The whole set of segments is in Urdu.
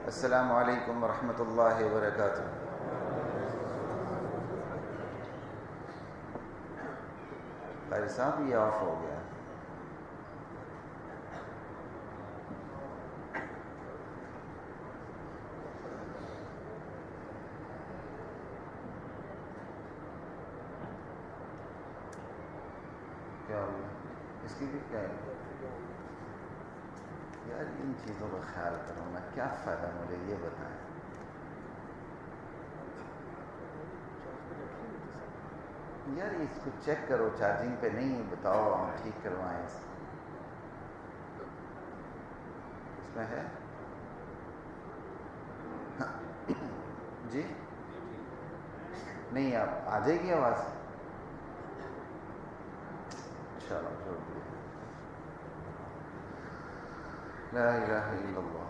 السلام علیکم ورحمۃ اللہ وبرکاتہ۔ قاری صاحب یہ آف ہو گیا۔ کیا ہو گیا؟ اس کی بھی کیا ہے یار؟ ان چیزوں کا خیال کروں میں، کیا فائدہ مجھے یہ بتائیں۔ یار اس کو چیک کرو، چارجنگ پہ نہیں، بتاؤ ہم ٹھیک کروائیں۔ اس میں ہے جی نہیں، آپ آ جائے گی آواز؟ چلو چھوڑ دیا۔ لا الہ الا اللہ۔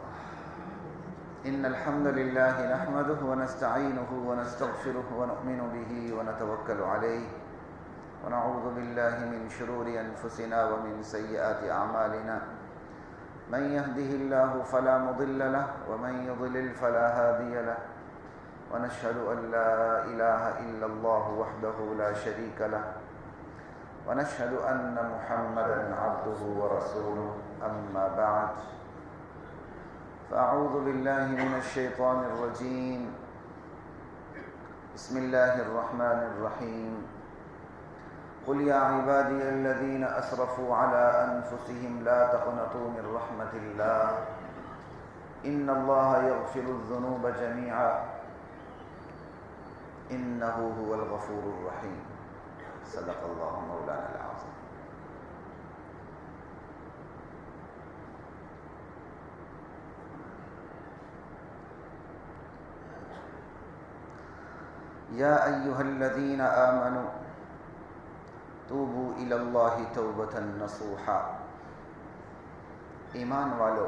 ان الحمد للہ نحمده ونستعینه ونستغفره ونؤمن به ونتوکل علیہ ونعوذ باللہ من شرور انفسنا ومن سیئات اعمالنا، من يهده الله فلا مضل له ومن يضلل فلا هادي له، ونشهد ان لا اله الا الله وحده لا شريك له، ونشهد ان محمدا عبده ورسوله، اما بعد فاعوذ بالله من الشيطان الرجيم، بسم الله الرحمن الرحيم، قل يا عبادي الذين اسرفوا على انفسهم لا تقنطوا من رحمة الله ان الله يغفر الذنوب جميعا انه هو الغفور الرحيم، صدق الله مولانا العظيم۔ یا ایھا الذین آمنوا توبوا الی اللہ توبۃ نصوحا، ایمان والو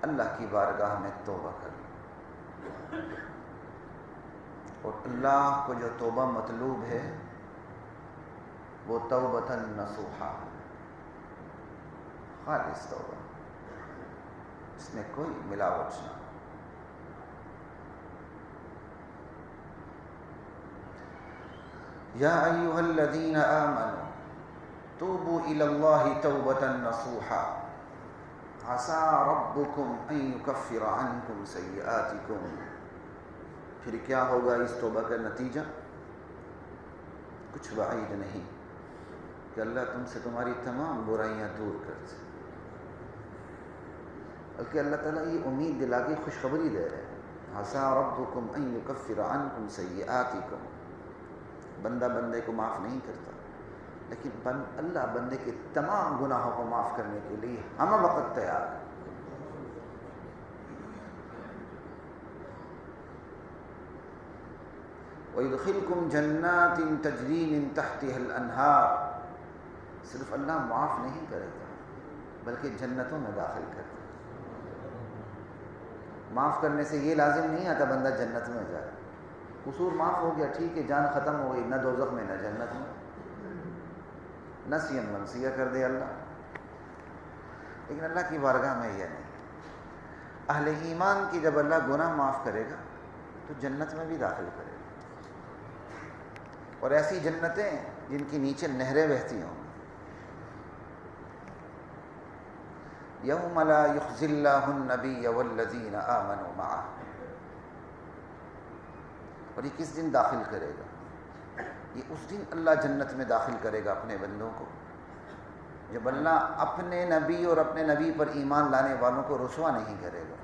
اللہ کی بارگاہ میں توبہ کرو، اور اللہ کو جو توبہ مطلوب ہے وہ توبۃ نصوحا، خالص توبہ، اس میں کوئی ملاوٹ نہ۔ یا ایھا الذین آمنوا توبوا الی اللہ توبۃ نصوحا عسى ربکم ان یکفر عنکم سیئاتکم، پھر کیا ہوگا اس توبہ کا نتیجہ؟ کچھ بعید نہیں کہ اللہ تم سے تمہاری تمام برائیاں دور کر دے، بلکہ اللہ تعالیٰ یہ امید دلا کے خوشخبری دے رہے ہیں، عسى ربکم ان یکفر عنکم سیئاتکم۔ بندہ بندے کو معاف نہیں کرتا، لیکن اللہ بندے کے تمام گناہوں کو معاف کرنے کے لیے ہم وقت تیار ہے۔ وَيُدْخِلْكُمْ جَنَّاتٍ تَجْرِي مِن تَحْتِهَا الْأَنْهَارُ، صرف اللہ معاف نہیں کرے گا بلکہ جنتوں میں داخل کرے گا۔ معاف کرنے سے یہ لازم نہیں آتا بندہ جنت میں جائے، قصور معاف ہو گیا ٹھیک ہے، جان ختم ہو گئی، نہ دوزخ میں نہ جنت میں، نسیاً منسیہ کر دے اللہ۔ لیکن اللہ کی بارگاہ میں یہ نہیں، اہل ایمان کی جب اللہ گناہ معاف کرے گا تو جنت میں بھی داخل کرے گا، اور ایسی جنتیں جن کی نیچے نہریں بہتی ہوں۔ یوم لا یخزی اللہ النبی والذین آمنوا معہ، اور یہ کس دن داخل کرے گا؟ یہ اس دن اللہ جنت میں داخل کرے گا اپنے بندوں کو جب اللہ اپنے نبی اور اپنے نبی پر ایمان لانے والوں کو رسوا نہیں کرے گا۔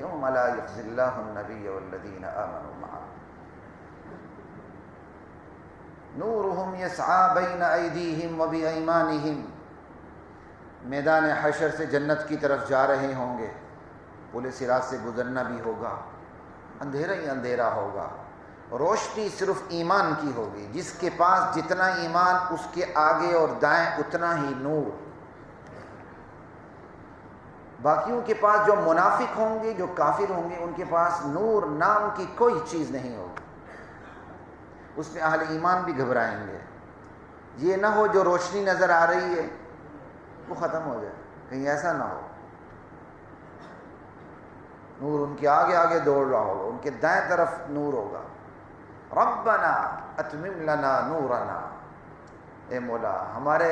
یوم لا یخزی اللہ النبی والذین آمنوا معہ، نورہم یسعی بین ایدیہم وبایمانہم، میدان حشر سے جنت کی طرف جا رہے ہوں گے، پل صراط سے گزرنا بھی ہوگا، اندھیرا ہی اندھیرا ہوگا، روشنی صرف ایمان کی ہوگی، جس کے پاس جتنا ایمان اس کے آگے اور دائیں اتنا ہی نور۔ باقیوں کے پاس جو منافق ہوں گے، جو کافر ہوں گے، ان کے پاس نور نام کی کوئی چیز نہیں ہوگی، اس میں اہل ایمان بھی گھبرائیں گے۔ یہ نہ ہو جو روشنی نظر آ رہی ہے وہ ختم ہو جائے، کہیں ایسا نہ ہو۔ نور ان کے آگے آگے دوڑ رہا ہوگا، ان کے دائیں طرف نور ہوگا. ربنا اتمم لنا نورنا، اے مولا ہمارے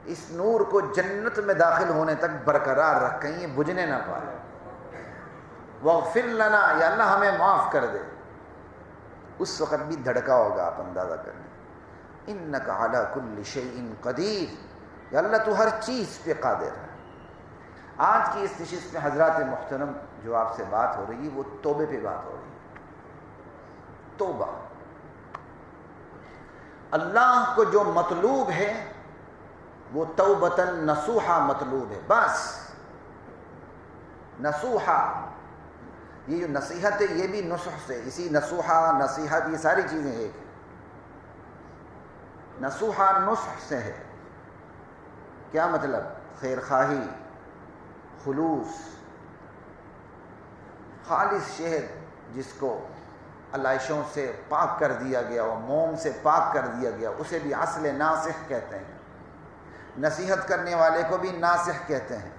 اس نور کو جنت میں داخل ہونے تک برقرار رکھ، کہیں یہ بجھنے نہ پائے. واغفر لنا، یا اللہ ہمیں معاف کر دے. اس وقت بھی دھڑکا ہوگا، آپ اندازہ کر لیں. انک علی کل شیء قدیر، یا اللہ تو ہر چیز پہ قادر ہے. آج کی اس نشست میں حضرات محترم جو آپ سے بات ہو رہی ہے وہ توبے پہ بات ہو رہی ہے. توبہ اللہ کو جو مطلوب ہے وہ توبتاً نصوحہ مطلوب ہے. بس نصوحہ، یہ جو نصیحت ہے یہ بھی نصح سے، اسی نصوحہ نصیحت یہ ساری چیزیں ایک ہیں. نصوحہ نصح سے ہے. کیا مطلب؟ خیر خواہی، خلوص، خالص شہد جس کو علائشوں سے پاک کر دیا گیا اور موم سے پاک کر دیا گیا، اسے بھی اصل ناصح کہتے ہیں. نصیحت کرنے والے کو بھی ناصح کہتے ہیں.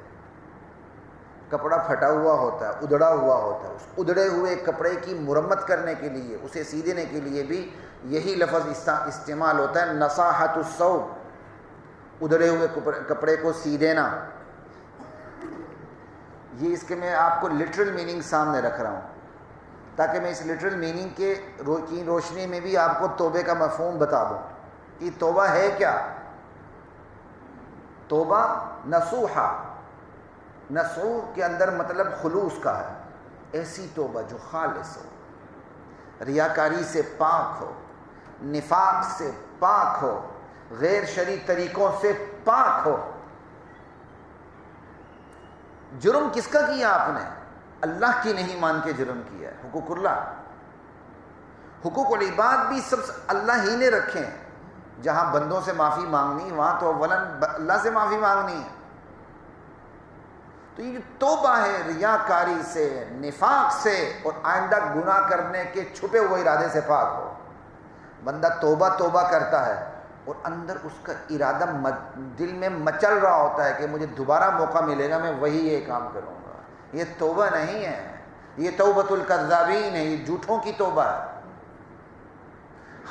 کپڑا پھٹا ہوا ہوتا ہے، ادڑا ہوا ہوتا ہے، اس ادڑے ہوئے کپڑے کی مرمت کرنے کے لیے، اسے سیدھنے کے لیے بھی یہی لفظ استعمال ہوتا ہے، نصاحت الثوب، ادڑے ہوئے کپڑے کو سیدھنا. یہ اس کے میں آپ کو لٹرل میننگ سامنے رکھ رہا ہوں تاکہ میں اس لٹرل میننگ کے کی روشنی میں بھی آپ کو توبے کا مفہوم بتا دوں کہ توبہ ہے کیا. توبہ نصوحہ، نصوح کے اندر مطلب خلوص کا ہے. ایسی توبہ جو خالص ہو، ریاکاری سے پاک ہو، نفاق سے پاک ہو، غیر شرعی طریقوں سے پاک ہو. جرم کس کا کیا آپ نے؟ اللہ کی نہیں مان کے جرم کیا ہے. حقوق اللہ، حقوق العباد بھی سب اللہ ہی نے رکھے ہیں. جہاں بندوں سے معافی مانگنی وہاں تو اولاً اللہ سے معافی مانگنی ہے. تو یہ جو توبہ ہے ریاکاری سے، نفاق سے اور آئندہ گناہ کرنے کے چھپے ہوئے ارادے سے پاک ہو. بندہ توبہ کرتا ہے اور اندر اس کا ارادہ دل میں مچل رہا ہوتا ہے کہ مجھے دوبارہ موقع ملے گا میں وہی یہ کام کروں گا. یہ توبہ نہیں ہے، یہ توبۃ الکذابین ہے، یہ جھوٹوں کی توبہ ہے.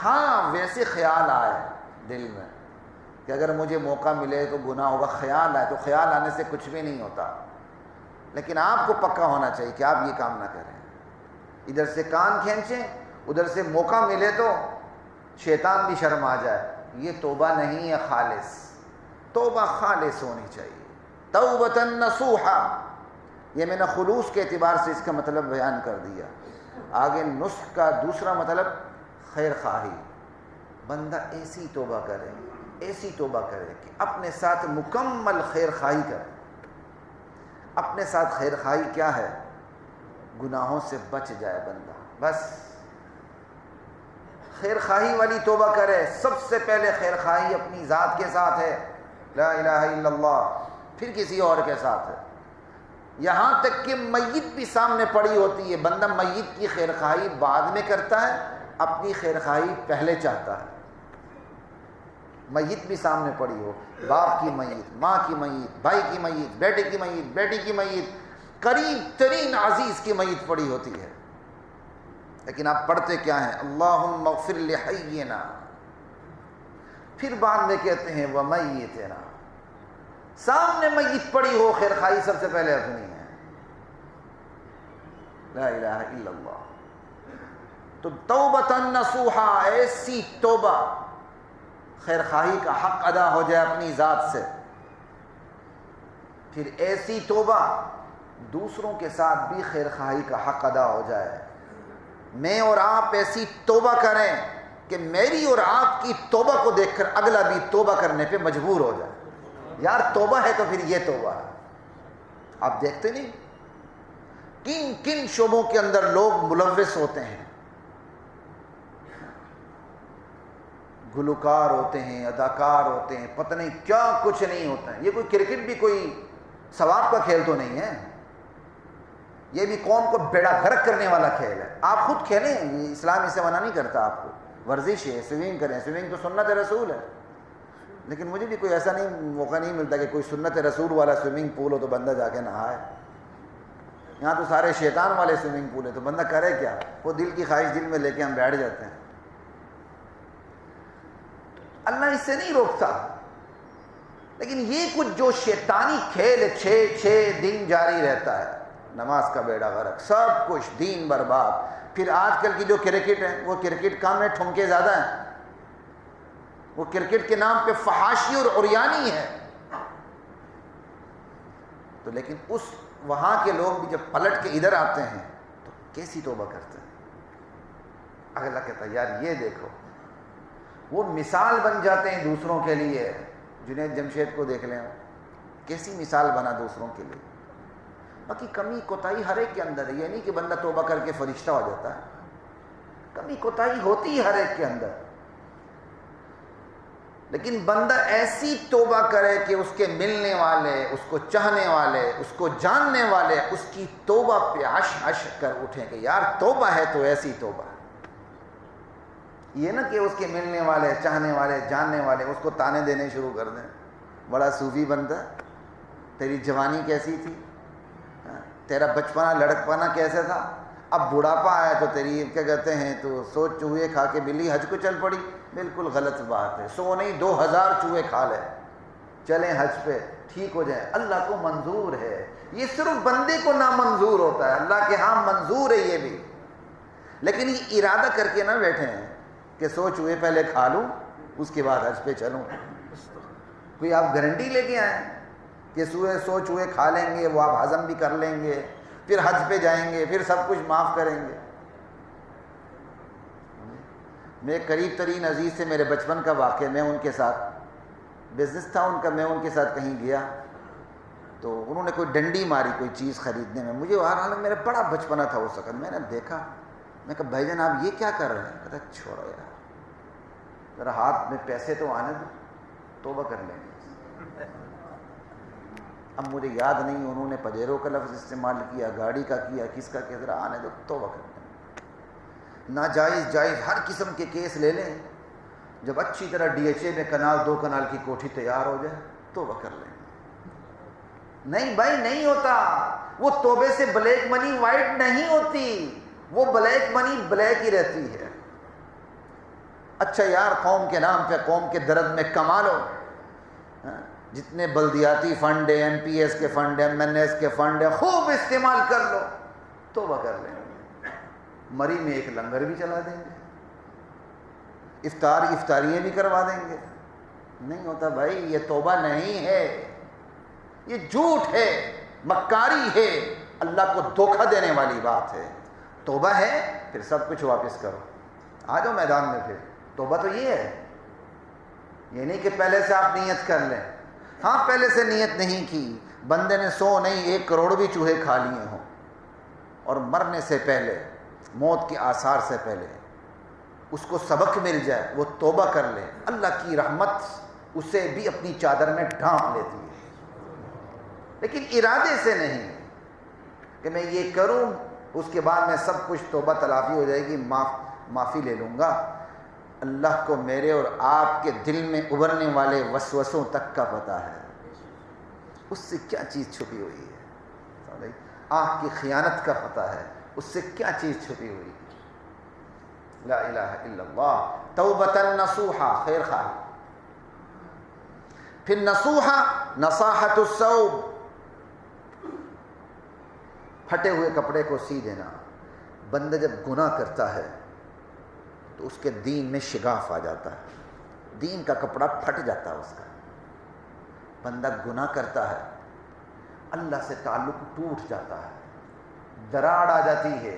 ہاں ویسے خیال آئے دل میں کہ اگر مجھے موقع ملے تو گناہ ہوگا، خیال آئے تو خیال آنے سے کچھ بھی نہیں ہوتا. لیکن آپ کو پکا ہونا چاہیے کہ آپ یہ کام نہ کریں. ادھر سے کان کھینچیں، ادھر سے موقع ملے تو شیطان بھی شرم آ جائے. یہ توبہ نہیں ہے خالص. توبہ خالص ہونی چاہیے. توبۃ نصوحہ، یہ میں نے خلوص کے اعتبار سے اس کا مطلب بیان کر دیا. آگے نصح کا دوسرا مطلب خیر خواہی. بندہ ایسی توبہ کرے، ایسی توبہ کرے کہ اپنے ساتھ مکمل خیر خواہی کرے. اپنے ساتھ خیر خواہی کیا ہے؟ گناہوں سے بچ جائے بندہ. بس خیر خواہی والی توبہ کرے. سب سے پہلے خیر خواہی اپنی ذات کے ساتھ ہے، لا الہ الا اللہ، پھر کسی اور کے ساتھ ہے. یہاں تک کہ میت بھی سامنے پڑی ہوتی ہے، بندہ میت کی خیر خواہی بعد میں کرتا ہے، اپنی خیر خواہی پہلے چاہتا ہے. میت بھی سامنے پڑی ہو، باپ کی میت، ماں کی میت، بھائی کی میت، بیٹے کی میت، بیٹی کی میت، قریب ترین عزیز کی میت پڑی ہوتی ہے. لیکن آپ پڑھتے کیا ہیں؟ اللہم اغفر لحینا، پھر بعد میں کہتے ہیں ومیتنا. سامنے میت پڑی ہو، خیر خواہی سب سے پہلے اپنی ہے. لا الہ الا اللہ. تو توبۃ نصوحہ، ایسی توبہ خیر خواہی کا حق ادا ہو جائے اپنی ذات سے. پھر ایسی توبہ دوسروں کے ساتھ بھی خیر خواہی کا حق ادا ہو جائے. میں اور آپ ایسی توبہ کریں کہ میری اور آپ کی توبہ کو دیکھ کر اگلا بھی توبہ کرنے پہ مجبور ہو جائے. یار توبہ ہے تو پھر یہ توبہ ہے. آپ دیکھتے نہیں کن کن شعبوں کے اندر لوگ ملوث ہوتے ہیں. گلوکار ہوتے ہیں، اداکار ہوتے ہیں، پتہ نہیں کیا کچھ نہیں ہوتا ہے. یہ کوئی کرکٹ بھی کوئی ثواب کا کھیل تو نہیں ہے، یہ بھی قوم کو بیڑا غرق کرنے والا کھیل ہے. آپ خود کھیلیں، یہ اسلام اسے منع نہیں کرتا. آپ کو ورزش ہے، سوئمنگ کریں، سوئمنگ تو سنت رسول ہے. لیکن مجھے بھی کوئی ایسا نہیں موقع نہیں ملتا کہ کوئی سنت رسول والا سوئمنگ پول ہو تو بندہ جا کے نہائے. یہاں تو سارے شیطان والے سوئمنگ پول ہیں، تو بندہ کرے کیا؟ وہ دل کی خواہش دل میں لے کے ہم بیٹھ جاتے ہیں۔ اللہ اس سے نہیں روکتا، لیکن یہ کچھ جو شیطانی کھیل 6 دن جاری رہتا ہے، نماز کا بیڑا غرق، سب کچھ دین برباد۔ پھر آج کل کی جو کرکٹ ہے، وہ کرکٹ کام میں ٹھمکے زیادہ ہیں، وہ کرکٹ کے نام پہ فحاشی اور عریانی ہے۔ تو لیکن وہاں کے لوگ بھی جب پلٹ کے ادھر آتے ہیں تو کیسی توبہ کرتے ہیں۔ اگلا کہتا ہے یار یہ دیکھو، وہ مثال بن جاتے ہیں دوسروں کے لیے۔ جنید جمشید کو دیکھ لیں، کیسی مثال بنا دوسروں کے لیے۔ باقی کمی کوتاہی ہر ایک کے اندر ہے، یہ نہیں کہ بندہ توبہ کر کے فرشتہ ہو جاتا ہے، کمی کوتاہی ہوتی ہے ہر ایک کے اندر، لیکن بندہ ایسی توبہ کرے کہ اس کے ملنے والے، اس کو چاہنے والے، اس کو جاننے والے اس کی توبہ پہ عش عش کر اٹھیں کہ یار توبہ ہے تو ایسی توبہ۔ یہ نہ کہ اس کے ملنے والے، چاہنے والے، جاننے والے اس کو تانے دینے شروع کر دیں، بڑا صوفی بندہ، تیری جوانی کیسی تھی، تیرا بچپنا لڑکپنا کیسا تھا، اب بڑھاپا آیا تو تیری کیا کہتے ہیں تو 100 چوہے کھا کے بلی حج کو چل پڑی۔ بالکل غلط بات ہے، 100 نہیں 2000 چوہے کھا لے، چلیں حج پہ، ٹھیک ہو جائیں۔ اللہ کو منظور ہے، یہ صرف بندے کو نامنظور ہوتا ہے، اللہ کے ہاں منظور ہے یہ بھی، لیکن یہ ارادہ کر کے نہ بیٹھے ہیں کہ 100 چوہے پہلے کھا لوں اس کے بعد حج پہ چلوں۔ کوئی آپ گارنٹی لے کے آئیں کہ 100 چوہے کھا لیں گے، وہ آپ ہضم بھی کر لیں گے، پھر حج پہ جائیں گے، پھر سب کچھ معاف کریں گے؟ میرے قریب ترین عزیز سے میرے بچپن کا واقعہ، میں ان کے ساتھ بزنس تھا ان کا، میں ان کے ساتھ کہیں گیا تو انہوں نے کوئی ڈنڈی ماری کوئی چیز خریدنے میں، مجھے حالانکہ میرا بڑا بچپنا تھا اس وقت، میں نے دیکھا، میں کہا بھائی جان آپ یہ کیا کر رہے ہیں؟ کہتا چھوڑو یار، ذرا ہاتھ میں پیسے تو آنے دو، توبہ کر لیں گے۔ اب مجھے یاد نہیں انہوں نے پجیرو کا لفظ استعمال کیا، گاڑی کا کیا، کس کا کیا، ذرا آنے دو، توبہ کر لیں۔ ناجائز جائز ہر قسم کے کیس لے لیں، جب اچھی طرح ڈی ایچ اے میں کنال 2 کنال کی کوٹھی تیار ہو جائے توبہ کر لیں۔ نہیں بھائی نہیں ہوتا، وہ توبے سے بلیک منی وائٹ نہیں ہوتی، وہ بلیک منی بلیک ہی رہتی ہے۔ اچھا یار قوم کے نام پہ قوم کے درد میں کما لو، جتنے بلدیاتی فنڈ ہیں، ایم پی ایس کے فنڈ ہیں، ایم این ایس کے فنڈ ہیں، خوب استعمال کر لو، توبہ کر لیں۔ مری میں ایک لنگر بھی چلا دیں گے، افطاریاں بھی کروا دیں گے، نہیں ہوتا بھائی، یہ توبہ نہیں ہے، یہ جھوٹ ہے، مکاری ہے، اللہ کو دھوکہ دینے والی بات ہے۔ توبہ ہے پھر سب کچھ واپس کرو، آ جاؤ میدان میں۔ پھر توبہ تو یہ ہے، یہ نہیں کہ پہلے سے آپ نیت کر لیں۔ ہاں پہلے سے نیت نہیں کی، بندے نے 100 نہیں 1 کروڑ بھی چوہے کھا لیے ہوں، اور مرنے سے پہلے، موت کے آثار سے پہلے اس کو سبق مل جائے، وہ توبہ کر لے، اللہ کی رحمت اسے بھی اپنی چادر میں ڈھانپ لیتی ہے، لیکن ارادے سے نہیں کہ میں یہ کروں اس کے بعد میں سب کچھ توبہ تلافی ہو جائے گی، معافی لے لوں گا۔ اللہ کو میرے اور آپ کے دل میں ابھرنے والے وسوسوں تک کا پتہ ہے، اس سے کیا چیز چھپی ہوئی ہے، آنکھ کی خیانت کا پتہ ہے، اس سے کیا چیز چھپی ہوئی ہے۔ لا الہ الا اللہ، توبۃ نصوحا، خیر خواہ۔ پھر نصوحا، نصاحت الثوب، پھٹے ہوئے کپڑے کو سی دینا۔ بندہ جب گناہ کرتا ہے تو اس کے دین میں شگاف آ جاتا ہے، دین کا کپڑا پھٹ جاتا ہے اس کا۔ بندہ گناہ کرتا ہے، اللہ سے تعلق ٹوٹ جاتا ہے، دراڑ آ جاتی ہے،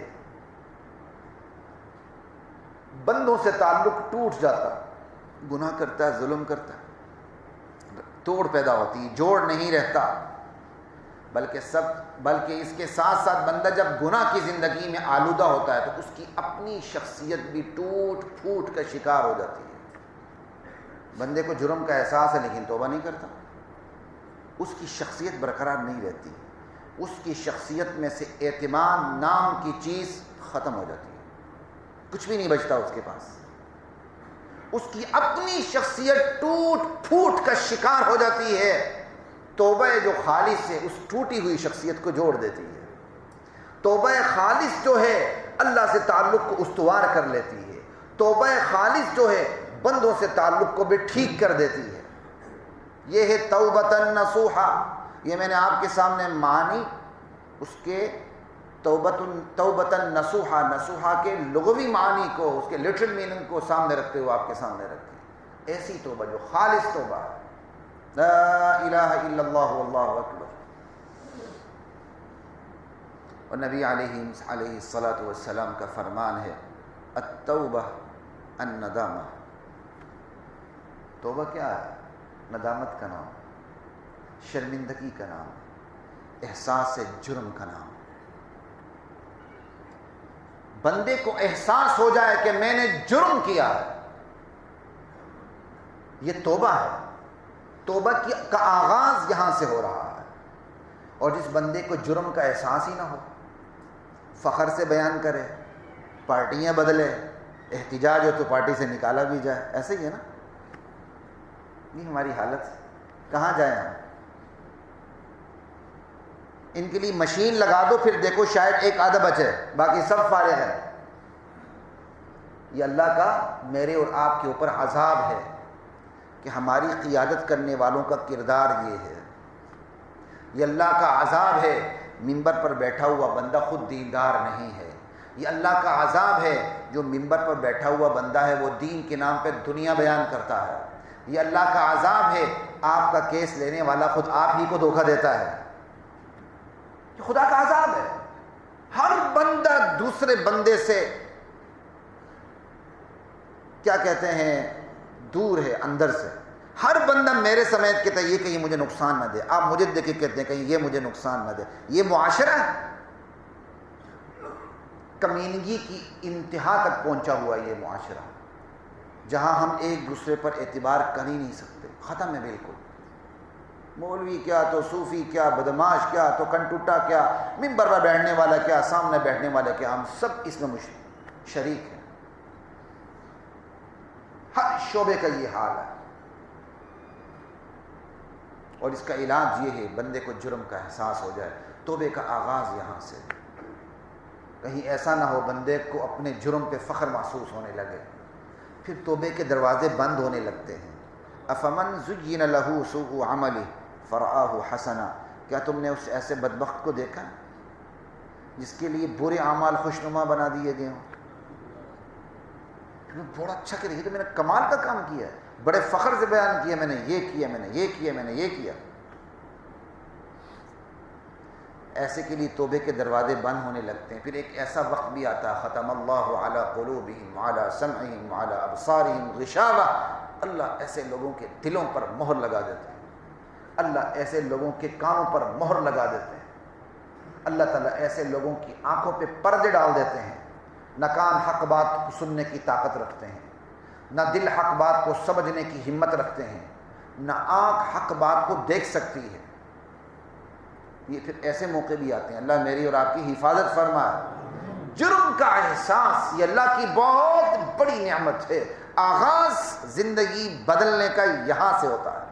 بندوں سے تعلق ٹوٹ جاتا، گناہ کرتا ہے، ظلم کرتا ہے، توڑ پیدا ہوتی ہے، جوڑ نہیں رہتا۔ بلکہ اس کے ساتھ ساتھ بندہ جب گناہ کی زندگی میں آلودہ ہوتا ہے تو اس کی اپنی شخصیت بھی ٹوٹ پھوٹ کا شکار ہو جاتی ہے۔ بندے کو جرم کا احساس ہے لیکن توبہ نہیں کرتا، اس کی شخصیت برقرار نہیں رہتی، اس کی شخصیت میں سے اعتماد نام کی چیز ختم ہو جاتی ہے، کچھ بھی نہیں بچتا اس کے پاس، اس کی اپنی شخصیت ٹوٹ پھوٹ کا شکار ہو جاتی ہے۔ توبہ جو خالص سے اس ٹوٹی ہوئی شخصیت کو جوڑ دیتی ہے۔ توبہ خالص جو ہے اللہ سے تعلق کو استوار کر لیتی ہے، توبہ خالص جو ہے بندوں سے تعلق کو بھی ٹھیک کر دیتی ہے۔ یہ ہے توبۃ نصوحا۔ یہ میں نے آپ کے سامنے معنی اس کے توبۃ نصوحا، نصوحا کے لغوی معنی کو، اس کے لٹرل میننگ کو سامنے رکھتے ہوئے آپ کے سامنے رکھے۔ ایسی توبہ جو خالص توبہ ہے، لا الہ الا اللہ واللہ اکبر۔ اور نبی علیہ الصلاۃ والسلام کا فرمان ہے التوبہ الندامہ۔ توبہ کیا ہے؟ ندامت کا نام، شرمندگی کا نام، احساس جرم کا نام۔ بندے کو احساس ہو جائے کہ میں نے جرم کیا ہے، یہ توبہ ہے۔ توبہ کا آغاز یہاں سے ہو رہا ہے۔ اور جس بندے کو جرم کا احساس ہی نہ ہو، فخر سے بیان کرے، پارٹیاں بدلے، احتجاج ہو تو پارٹی سے نکالا بھی جائے، ایسے ہی ہے نا؟ یہ ہماری حالت ہے۔ کہاں جائیں ہم؟ ان کے لیے مشین لگا دو، پھر دیکھو شاید ایک آدھا بچے، باقی سب فارغ ہے۔ یہ اللہ کا میرے اور آپ کے اوپر عذاب ہے کہ ہماری قیادت کرنے والوں کا کردار یہ ہے۔ یہ اللہ کا عذاب ہے، منبر پر بیٹھا ہوا بندہ خود دیندار نہیں ہے۔ یہ اللہ کا عذاب ہے، جو منبر پر بیٹھا ہوا بندہ ہے وہ دین کے نام پہ دنیا بیان کرتا ہے۔ یہ اللہ کا عذاب ہے، آپ کا کیس لینے والا خود آپ ہی کو دھوکہ دیتا ہے۔ یہ خدا کا عذاب ہے۔ ہر بندہ دوسرے بندے سے کیا کہتے ہیں دور ہے، اندر سے۔ ہر بندہ میرے سمیت کہتا ہے یہ کہیں مجھے نقصان نہ دے، آپ مجھے دیکھ کے کہتے ہیں کہیں یہ مجھے نقصان نہ دے۔ یہ معاشرہ ہے، کمینگی کی انتہا تک پہنچا ہوا یہ معاشرہ، جہاں ہم ایک دوسرے پر اعتبار کر ہی نہیں سکتے۔ ختم ہے بالکل۔ مولوی کیا تو صوفی کیا، بدماش کیا تو کنٹوٹا کیا، منبر پر بیٹھنے والا کیا، سامنے بیٹھنے والا کیا، ہم سب اس میں شریک ہیں۔ ہر شعبے کا یہ حال ہے۔ اور اس کا علاج یہ ہے بندے کو جرم کا احساس ہو جائے۔ توبے کا آغاز یہاں سے، کہیں ایسا نہ ہو بندے کو اپنے جرم پہ فخر محسوس ہونے لگے، پھر توبے کے دروازے بند ہونے لگتے ہیں۔ افمن زین لہ سوء عملہ فرآہ حسنا، کیا تم نے اس ایسے بدبخت کو دیکھا جس کے لیے برے اعمال خوشنما بنا دیے گئے ہوں؟ بڑا اچھا کہ دیکھیے تو میں نے کمال کا کام کیا ہے، بڑے فخر سے بیان کیا، میں نے یہ کیا، میں نے یہ کیا، میں نے یہ کیا۔ ایسے کے لیے توبے کے دروازے بند ہونے لگتے ہیں۔ پھر ایک ایسا وقت بھی آتا ہے ختم اللہ علی قلوبہم وعلی سمعہم وعلی ابصارہم غشاوہ، اللہ ایسے لوگوں کے دلوں پر مہر لگا دیتے ہیں، اللہ ایسے لوگوں کے کانوں پر مہر لگا دیتے ہیں، اللہ تعالیٰ ایسے لوگوں کی آنکھوں پہ پردے ڈال دیتے ہیں۔ نہ کان حق بات کو سننے کی طاقت رکھتے ہیں، نہ دل حق بات کو سمجھنے کی ہمت رکھتے ہیں، نہ آنکھ حق بات کو دیکھ سکتی ہے۔ یہ پھر ایسے موقع بھی آتے ہیں، اللہ میری اور آپ کی حفاظت فرمائے۔ جرم کا احساس یہ اللہ کی بہت بڑی نعمت ہے۔ آغاز زندگی بدلنے کا یہاں سے ہوتا ہے۔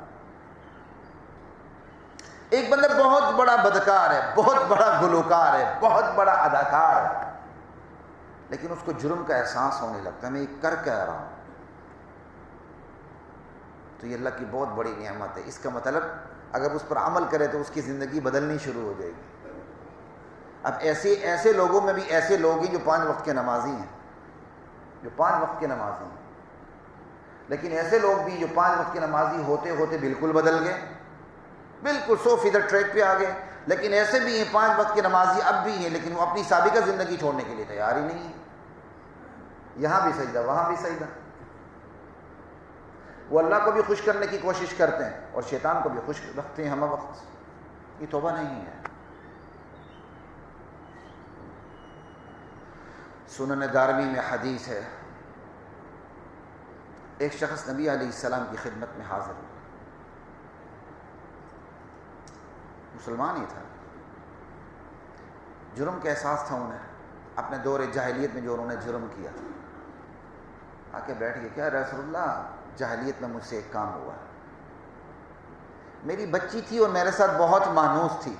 ایک بندہ بہت بڑا بدکار ہے، بہت بڑا گلوکار ہے، بہت بڑا اداکار ہے، لیکن اس کو جرم کا احساس ہونے لگتا ہے میں یہ کر کہہ رہا ہوں، تو یہ اللہ کی بہت بڑی نعمت ہے۔ اس کا مطلب اگر اس پر عمل کرے تو اس کی زندگی بدلنی شروع ہو جائے گی۔ اب ایسے لوگوں میں بھی ایسے لوگ ہیں جو 5 وقت کے نمازی ہیں، جو 5 وقت کے نمازی ہیں، لیکن ایسے لوگ بھی جو 5 وقت کے نمازی ہوتے ہوتے بالکل بدل گئے، بالکل 100% ٹریک پہ آ گئے۔ لیکن ایسے بھی ہیں 5 وقت کے نمازی اب بھی ہیں، لیکن وہ اپنی سابقہ زندگی چھوڑنے کے لیے تیار ہی نہیں ہے۔ یہاں بھی سجدہ، وہاں بھی سجدہ، وہ اللہ کو بھی خوش کرنے کی کوشش کرتے ہیں اور شیطان کو بھی خوش رکھتے ہیں ہمہ وقت۔ یہ توبہ نہیں ہے۔ سنن دارمی میں حدیث ہے، ایک شخص نبی علیہ السلام کی خدمت میں حاضر ہوا، مسلمان ہی تھا، جرم کا احساس تھا انہیں اپنے دور جاہلیت میں جو انہوں نے جرم کیا۔ آ کے بیٹھ گئے، کیا رسول اللہ جاہلیت میں مجھ سے ایک کام ہوا ہے، میری بچی تھی اور میرے ساتھ بہت مانوس تھی،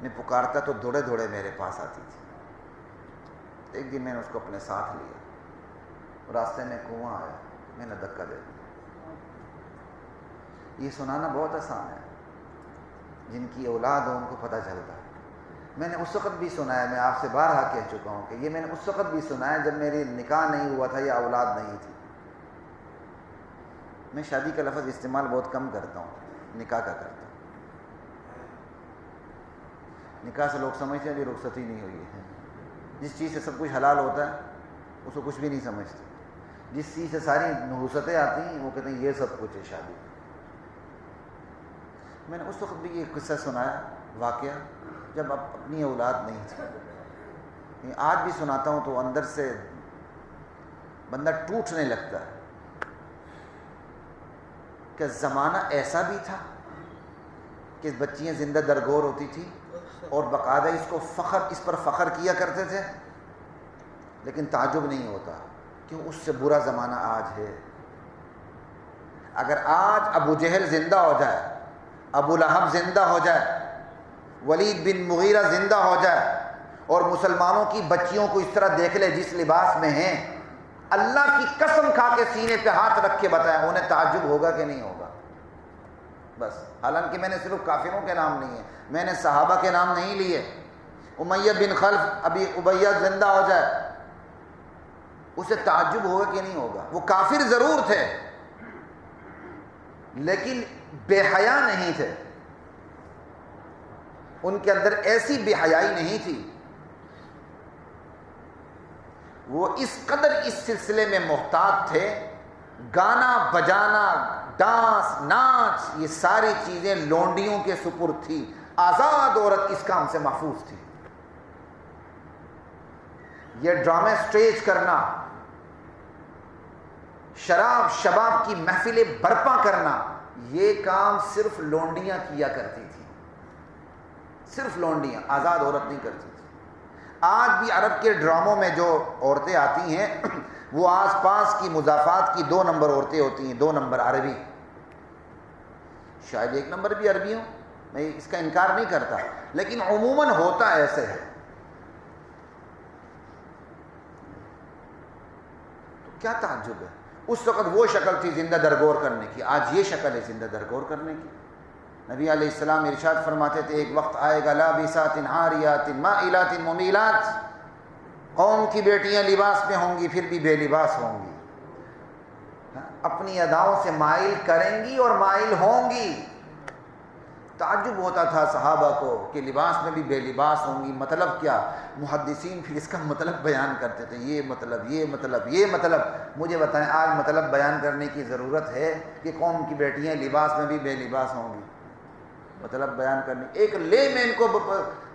میں پکارتا تو دوڑے دوڑے میرے پاس آتی تھی، ایک دن میں نے اس کو اپنے ساتھ لیا، راستے میں کنواں آیا، میں نے دھکا دے دیا۔ یہ سنانا بہت آسان ہے، جن کی اولاد ہو ان کو پتہ چلتا ہے۔ میں نے اس وقت بھی سنا ہے، میں آپ سے بارہا کہہ چکا ہوں کہ یہ میں نے اس وقت بھی سنا ہے جب میری نکاح نہیں ہوا تھا یا اولاد نہیں تھی۔ میں شادی کا لفظ استعمال بہت کم کرتا ہوں، نکاح کا کرتا ہوں۔ نکاح سے لوگ سمجھتے ہیں کہ رخصت ہی نہیں ہوئی ہے۔ جس چیز سے سب کچھ حلال ہوتا ہے اس کو کچھ بھی نہیں سمجھتے، جس چیز سے ساری نحوستیں آتی ہیں وہ کہتے ہیں یہ سب کچھ ہے شادی۔ میں نے اس وقت بھی یہ قصہ سنایا، واقعہ، جب اب اپنی اولاد نہیں تھی۔ آج بھی سناتا ہوں تو اندر سے بندہ ٹوٹنے لگتا ہے کہ زمانہ ایسا بھی تھا کہ بچیاں زندہ درگور ہوتی تھی اور باقاعدہ اس پر فخر کیا کرتے تھے، لیکن تعجب نہیں ہوتا کیوں اس سے برا زمانہ آج ہے۔ اگر آج ابو جہل زندہ ہو جائے، ابو لہب زندہ ہو جائے، ولید بن مغیرہ زندہ ہو جائے اور مسلمانوں کی بچیوں کو اس طرح دیکھ لے جس لباس میں ہیں، اللہ کی قسم کھا کے سینے پہ ہاتھ رکھ کے بتائیں انہیں تعجب ہوگا کہ نہیں ہوگا؟ بس، حالانکہ میں نے صرف کافروں کے نام نہیں ہے، میں نے صحابہ کے نام نہیں لیے۔ امیہ بن خلف، ابی ابیہ زندہ ہو جائے، اسے تعجب ہوگا کہ نہیں ہوگا؟ وہ کافر ضرور تھے لیکن بے حیا نہیں تھے، ان کے اندر ایسی بے حیائی نہیں تھی، وہ اس قدر اس سلسلے میں محتاط تھے، گانا بجانا، ڈانس، ناچ، یہ ساری چیزیں لونڈیوں کے سپرد تھی، آزاد عورت اس کام سے محفوظ تھی۔ یہ ڈرامے سٹیج کرنا، شراب شباب کی محفلیں برپا کرنا، یہ کام صرف لونڈیاں کیا کرتی تھی، صرف لونڈیاں، آزاد عورت نہیں کرتی تھی۔ آج بھی عرب کے ڈراموں میں جو عورتیں آتی ہیں وہ آس پاس کی مضافات کی 2 نمبر عورتیں ہوتی ہیں، 2 نمبر عربی، شاید 1 نمبر بھی عربی ہوں، میں اس کا انکار نہیں کرتا، لیکن عموماً ہوتا ایسے ہے۔ تو کیا تعجب ہے؟ اس وقت وہ شکل تھی زندہ درگور کرنے کی، آج یہ شکل ہے زندہ درگور کرنے کی۔ نبی علیہ السلام ارشاد فرماتے تھے ایک وقت آئے گا لابسات عاریات مائلات ممیلات، قوم کی بیٹیاں لباس میں ہوں گی پھر بھی بے لباس ہوں گی، اپنی اداؤں سے مائل کریں گی اور مائل ہوں گی۔ تعجب ہوتا تھا صحابہ کو کہ لباس میں بھی بے لباس ہوں گی، مطلب کیا؟ محدثین پھر اس کا مطلب بیان کرتے تھے، یہ مطلب، یہ مطلب، یہ مطلب۔ مجھے بتائیں آج مطلب بیان کرنے کی ضرورت ہے کہ قوم کی بیٹیاں لباس میں بھی بے لباس ہوں گی؟ مطلب بیان کرنے، ایک لے مین کو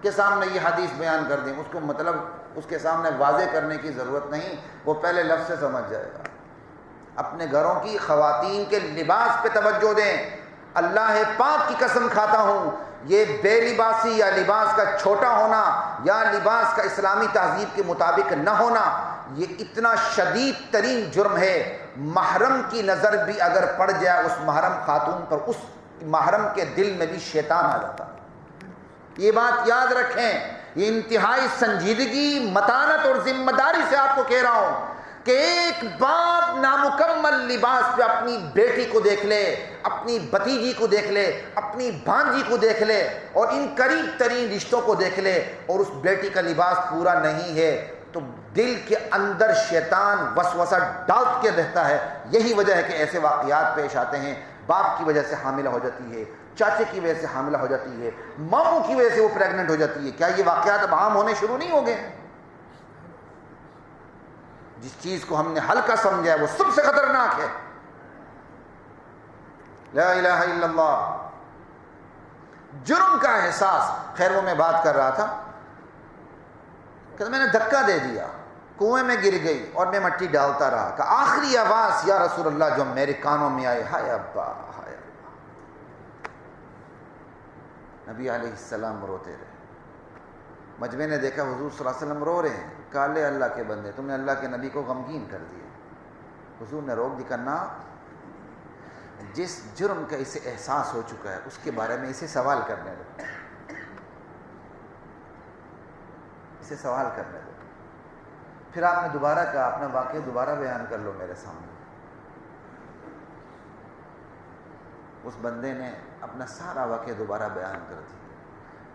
کے سامنے یہ حدیث بیان کر دیں، اس کو مطلب اس کے سامنے واضح کرنے کی ضرورت نہیں، وہ پہلے لفظ سے سمجھ جائے گا۔ اپنے گھروں کی خواتین کے لباس پہ توجہ دیں۔ اللہ پاک کی قسم کھاتا ہوں، یہ بے لباسی یا لباس کا چھوٹا ہونا یا لباس کا اسلامی تہذیب کے مطابق نہ ہونا، یہ اتنا شدید ترین جرم ہے، محرم کی نظر بھی اگر پڑ جائے اس محرم خاتون پر، اس محرم کے دل میں بھی شیطان آ جاتا۔ یہ بات یاد رکھیں، یہ انتہائی سنجیدگی، متانت اور ذمہ داری سے آپ کو کہہ رہا ہوں کہ ایک باپ نامکمل لباس پہ اپنی بیٹی کو دیکھ لے، اپنی بھتیجی کو دیکھ لے، اپنی بھانجی کو دیکھ لے اور ان قریب ترین رشتوں کو دیکھ لے اور اس بیٹی کا لباس پورا نہیں ہے تو دل کے اندر شیطان وسوسہ ڈال کے رہتا ہے۔ یہی وجہ ہے کہ ایسے واقعات پیش آتے ہیں، باپ کی وجہ سے حاملہ ہو جاتی ہے، چاچے کی وجہ سے حاملہ ہو جاتی ہے، ماموں کی وجہ سے وہ پریگننٹ ہو جاتی ہے۔ کیا یہ واقعات اب عام ہونے شروع نہیں ہو گئے ہیں؟ جس چیز کو ہم نے ہلکا سمجھا ہے وہ سب سے خطرناک ہے۔ لا الہ الا اللہ۔ جرم کا احساس، خیر وہ میں بات کر رہا تھا کہ میں نے دھکا دے دیا، کنویں میں گر گئی اور میں مٹی ڈالتا رہا کہ آخری آواز یا رسول اللہ جو میرے کانوں میں آئے، ہائے ابا ہائے ابا۔ نبی علیہ السلام روتے رہے، مجمع نے دیکھا حضور صلی اللہ علیہ وسلم رو رہے ہیں، کہا لے اللہ کے بندے تم نے اللہ کے نبی کو غمگین کر دیا۔ حضور نے روک دیا، نہ، جس جرم کا اسے احساس ہو چکا ہے اس کے بارے میں اسے سوال کرنے دو، اسے سوال کرنے دو۔ پھر آپ نے دوبارہ کہا اپنا واقعہ دوبارہ بیان کر لو میرے سامنے. اس بندے نے اپنا سارا واقعہ دوبارہ بیان کر دیا.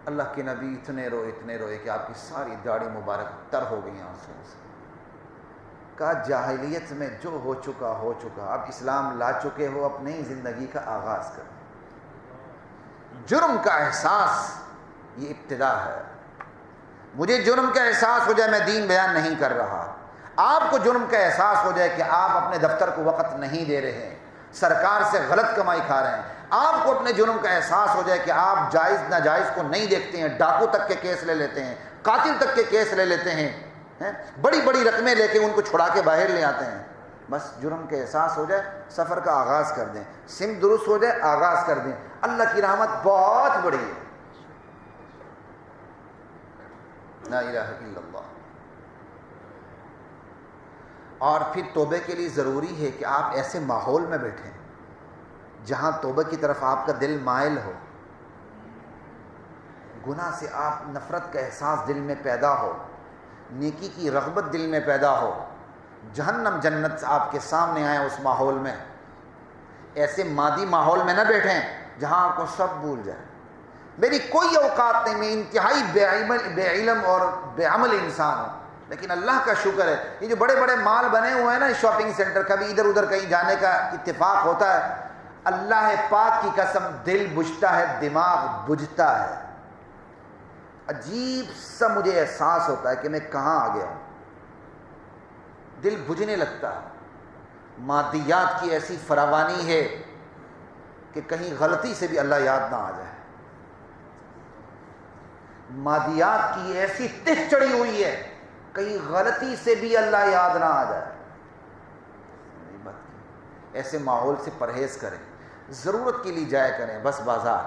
اللہ کے نبی اتنے روئے کہ آپ کی ساری داڑھی مبارک تر ہو گئی آنسوؤں سے. کہا جاہلیت میں جو ہو چکا اب اسلام لا چکے ہو، اب نئی زندگی کا آغاز کرو. جرم کا احساس یہ ابتدا ہے. مجھے جرم کا احساس ہو جائے میں دین بیان نہیں کر رہا، آپ کو جرم کا احساس ہو جائے کہ آپ اپنے دفتر کو وقت نہیں دے رہے ہیں، سرکار سے غلط کمائی کھا رہے ہیں، آپ کو اپنے جرم کا احساس ہو جائے کہ آپ جائز ناجائز کو نہیں دیکھتے ہیں، ڈاکو تک کے کیس لے لیتے ہیں، قاتل تک کے کیس لے لیتے ہیں، بڑی بڑی رقمیں لے کے ان کو چھڑا کے باہر لے آتے ہیں. بس جرم کے احساس ہو جائے سفر کا آغاز کر دیں، سمت درست ہو جائے آغاز کر دیں. اللہ کی رحمت بہت بڑی ہے. لا الہ الا اللہ. اور پھر توبے کے لیے ضروری ہے کہ آپ ایسے ماحول میں بیٹھیں جہاں توبہ کی طرف آپ کا دل مائل ہو، گناہ سے آپ نفرت کا احساس دل میں پیدا ہو، نیکی کی رغبت دل میں پیدا ہو، جہنم جنت آپ کے سامنے آئے. اس ماحول میں ایسے مادی ماحول میں نہ بیٹھیں جہاں آپ کو سب بھول جائے. میری کوئی اوقات نہیں، میں انتہائی بے علم اور بے عمل انسان ہوں، لیکن اللہ کا شکر ہے یہ جو بڑے بڑے مال بنے ہوئے ہیں نا شاپنگ سینٹر، کبھی ادھر ادھر کہیں جانے کا اتفاق ہوتا ہے، اللہ پاک کی قسم دل بجھتا ہے، دماغ بجھتا ہے. عجیب سا مجھے احساس ہوتا ہے کہ میں کہاں آ گیا ہوں. دل بجھنے لگتا ہے. مادیات کی ایسی فراوانی ہے کہ کہیں غلطی سے بھی اللہ یاد نہ آ جائے. مادیات کی ایسی تہ چڑھی ہوئی ہے کہیں غلطی سے بھی اللہ یاد نہ آ جائے. ایسے ماحول سے پرہیز کریں، ضرورت کے لیے جایا کریں بس بازار.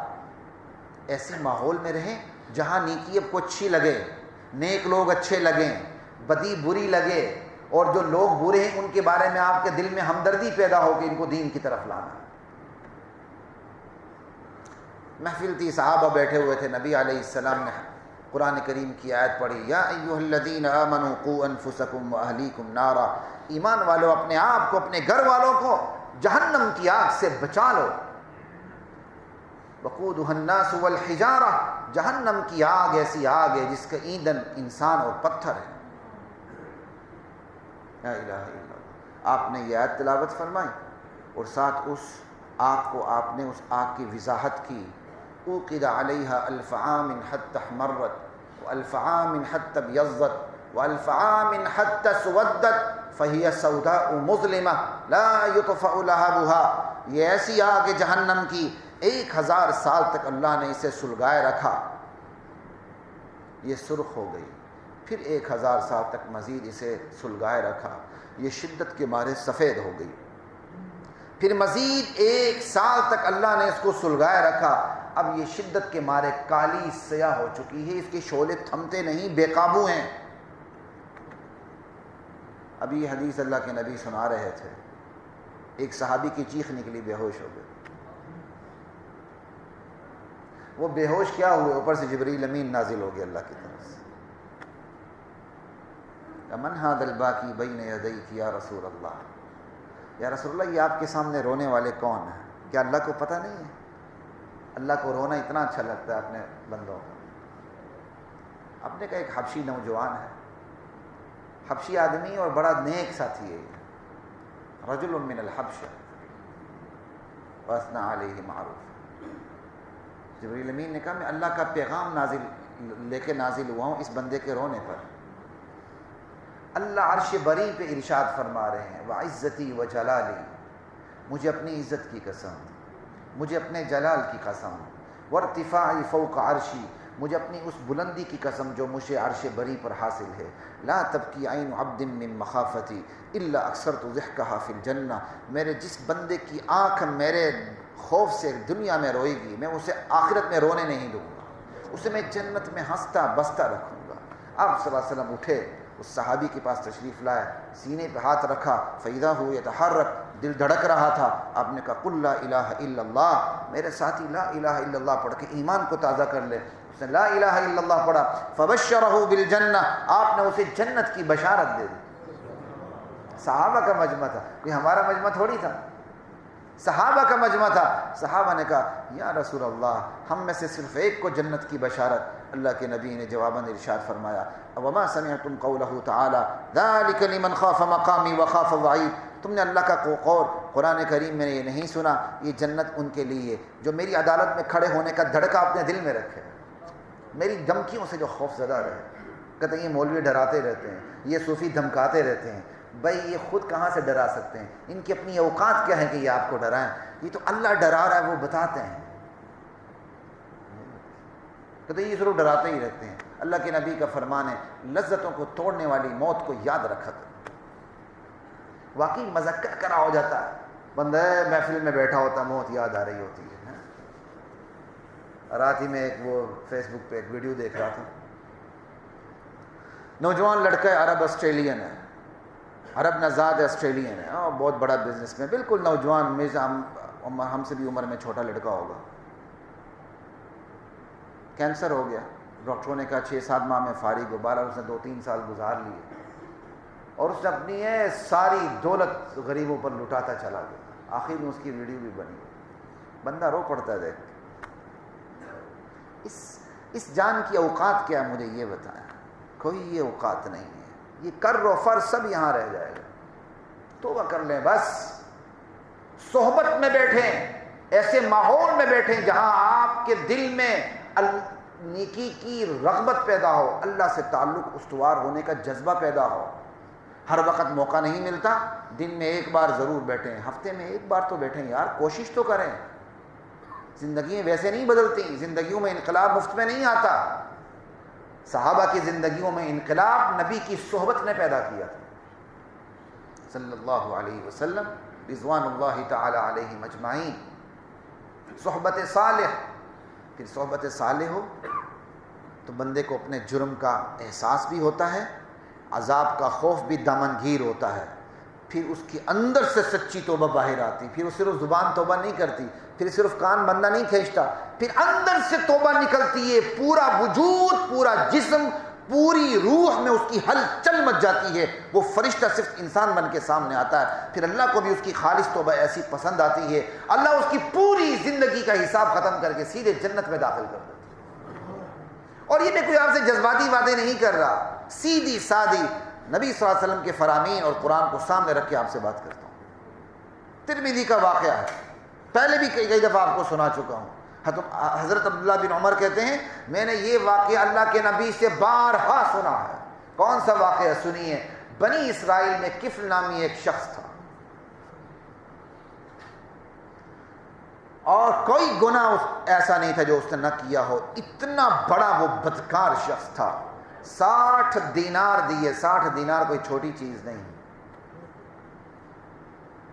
ایسے ماحول میں رہیں جہاں نیکی آپ کو اچھی لگے، نیک لوگ اچھے لگیں، بدی بری لگے، اور جو لوگ برے ہیں ان کے بارے میں آپ کے دل میں ہمدردی پیدا ہو کہ ان کو دین کی طرف لانا. محفل تھی، صحابہ بیٹھے ہوئے تھے، نبی علیہ السلام نے قرآن کریم کی آیت پڑھی، یا ایھا الذین آمنوا قوا انفسکم واہلیکم نارا. ایمان والو اپنے آپ کو اپنے گھر والوں کو جہنم کی آگ سے بچا لو. وقودھا الناس والحجارہ، جہنم کی آگ ایسی آگ ہے جس کا ایندھن انسان اور پتھر ہے. لا الہ الا اللہ. آپ نے یہ آیت تلاوت فرمائی اور ساتھ اس آگ کو آپ نے اس آگ کی وضاحت کی. اوقد علیہا الف عام حتی احمرت والف عام حتی ابیضت والف عام حتی اسودت فہی سوداء مظلمہ لا یطفأ لہبها. یہ ایسی آگ ہے جہنم کی، 1000 سال تک اللہ نے اسے سلگائے رکھا، یہ سرخ ہو گئی. پھر 1000 سال تک مزید اسے سلگائے رکھا، یہ شدت کے مارے سفید ہو گئی. پھر مزید 1 سال تک اللہ نے اس کو سلگائے رکھا، اب یہ شدت کے مارے کالی سیاہ ہو چکی ہے، اس کے شعلے تھمتے نہیں، بے قابو ہیں. ابھی یہ حدیث اللہ کے نبی سنا رہے تھے، ایک صحابی کی چیخ نکلی، بے ہوش ہو گئے. وہ بے ہوش کیا ہوئے، اوپر سے جبریل امین نازل ہو گیا اللہ کی طرف سے. من ھذا الباکی بین یدیک یا رسول اللہ. یا رسول اللہ یہ آپ کے سامنے رونے والے کون ہیں؟ کیا اللہ کو پتہ نہیں ہے؟ اللہ کو رونا اتنا اچھا لگتا ہے اپنے بندوں کو. اپنے کا ایک حبشی نوجوان ہے، حبشی آدمی اور بڑا نیک ساتھی ہے، رجل من الحبشہ واثنى علیہ معروف. جبریل امین نے کہا میں اللہ کا پیغام لے کے نازل ہوا ہوں اس بندے کے رونے پر. اللہ عرش بری پہ ارشاد فرما رہے ہیں، وعزتی وجلالی، مجھے اپنی عزت کی قسم، مجھے اپنے جلال کی قسم، وارتفاعی فوق عرشی، مجھے اپنی اس بلندی کی قسم جو مجھے عرش بری پر حاصل ہے. لا تبکی عین عبد من مخافتی الا اکثرت ضحکہا فی الجنہ. میرے جس بندے کی آنکھ میرے خوف سے دنیا میں روئے گی، میں اسے آخرت میں رونے نہیں دوں گا، اسے میں جنت میں ہنستا بستا رکھوں گا. آپ صلی اللہ علیہ وسلم اٹھے، اس صحابی کے پاس تشریف لائے، سینے پہ ہاتھ رکھا، فَإِذَا هُوَ يَتَحَرَّكُ، دل دھڑک رہا تھا. آپ نے کہا قُل لَا إِلَٰهَ إِلَّا اللَّهُ، میرے ساتھی لا الہ الا اللہ پڑھ کے ایمان کو تازہ کر لے. اس نے لا الہ الا اللہ پڑھا، فَبَشَّرَهُ بِالْجَنَّةِ، آپ نے اسے جنت کی بشارت دے دی. صحابہ کا مجمع تھا، یہ ہمارا مجمع تھوڑی تھا، صحابہ کا مجمع تھا۔ صحابہ نے کہا یا رسول اللہ ہم میں سے صرف ایک کو جنت کی بشارت۔ اللہ کے نبی نے جواباً ارشاد فرمایا وما سمعتم قوله تعالی ذلك لمن خاف مقامی وخاف وعید، تم نے اللہ کا قول قرآن کریم میں یہ نہیں سنا؟ یہ جنت ان کے لیے جو میری عدالت میں کھڑے ہونے کا دھڑکا اپنے دل میں رکھے، میری دھمکیوں سے جو خوف زدہ رہے۔ کہتے ہیں یہ مولوی ڈراتے رہتے ہیں، یہ صوفی دھمکاتے رہتے ہیں۔ بھائی یہ خود کہاں سے ڈرا سکتے ہیں؟ ان کی اپنی اوقات کیا ہے کہ یہ آپ کو ڈرائیں؟ یہ تو اللہ ڈرا رہا ہے، وہ بتاتے ہیں۔ کہتے ہیں یہ ضرور ڈراتے ہی رہتے ہیں۔ اللہ کے نبی کا فرمان ہے لذتوں کو توڑنے والی موت کو یاد رکھا کرو۔ واقعی مزہ کرا ہو جاتا ہے، بندہ محفل میں بیٹھا ہوتا موت یاد آ رہی ہوتی ہے۔ رات ہی میں ایک وہ فیس بک پہ ایک ویڈیو دیکھ رہا تھا، نوجوان لڑکا ہے، عرب آسٹریلین ہے، عرب نژاد آسٹریلین ہے، بہت بڑا بزنس میں، بالکل نوجوان، ہم سے بھی عمر میں چھوٹا لڑکا ہوگا۔ کینسر ہو گیا، ڈاکٹروں نے کہا 6-7 ماہ میں فارغ ہو، بہرحال اس نے 2-3 سال گزار لیے، اور اس نے اپنی ساری دولت غریبوں پر لٹاتا چلا گیا۔ آخر میں اس کی ویڈیو بھی بنی، بندہ رو پڑتا ہے دیکھ کے۔ اس جان کی اوقات کیا ہے مجھے یہ بتائیں؟ کوئی یہ اوقات نہیں ہے، یہ کر و فر سب یہاں رہ جائے گا۔ توبہ کر لیں، بس صحبت میں بیٹھیں، ایسے ماحول میں بیٹھیں جہاں آپ کے دل میں نیکی کی رغبت پیدا ہو، اللہ سے تعلق استوار ہونے کا جذبہ پیدا ہو۔ ہر وقت موقع نہیں ملتا، دن میں ایک بار ضرور بیٹھیں، ہفتے میں ایک بار تو بیٹھیں یار، کوشش تو کریں۔ زندگیاں ویسے نہیں بدلتی، زندگیوں میں انقلاب مفت میں نہیں آتا۔ صحابہ کی زندگیوں میں انقلاب نبی کی صحبت نے پیدا کیا تھا صلی اللہ علیہ وسلم، رضوان اللہ تعالی علیہم اجمعین۔ صحبت صالح، کہ صحبت صالح ہو تو بندے کو اپنے جرم کا احساس بھی ہوتا ہے، عذاب کا خوف بھی دامنگیر ہوتا ہے، پھر اس کے اندر سے سچی توبہ باہر آتی، پھر صرف زبان توبہ نہیں کرتی، پھر صرف کان بندہ نہیں کھینچتا، پھر اندر سے توبہ نکلتی ہے، پورا وجود، پورا جسم، پوری روح میں اس کی ہلچل مچ جاتی ہے۔ وہ فرشتہ صرف انسان بن کے سامنے آتا ہے، پھر اللہ کو بھی اس کی خالص توبہ ایسی پسند آتی ہے، اللہ اس کی پوری زندگی کا حساب ختم کر کے سیدھے جنت میں داخل کر دیتا ہے۔ اور یہ میں کوئی آپ سے جذباتی باتیں نہیں کر رہا، سیدھی سادی نبی صلی اللہ علیہ وسلم کے فرامین اور قرآن کو سامنے رکھ کے آپ سے بات کرتا ہوں۔ ترمذی کا واقعہ ہے، پہلے بھی کئی دفعہ آپ کو سنا چکا ہوں۔ حضرت عبداللہ بن عمر کہتے ہیں میں نے یہ واقعہ اللہ کے نبی سے بارہا سنا ہے۔ کون سا واقعہ؟ سنیے۔ بنی اسرائیل میں کفل نامی ایک شخص تھا، اور کوئی گناہ ایسا نہیں تھا جو اس نے نہ کیا ہو، اتنا بڑا وہ بدکار شخص تھا۔ 60 دینار دیے، 60 دینار کوئی چھوٹی چیز نہیں۔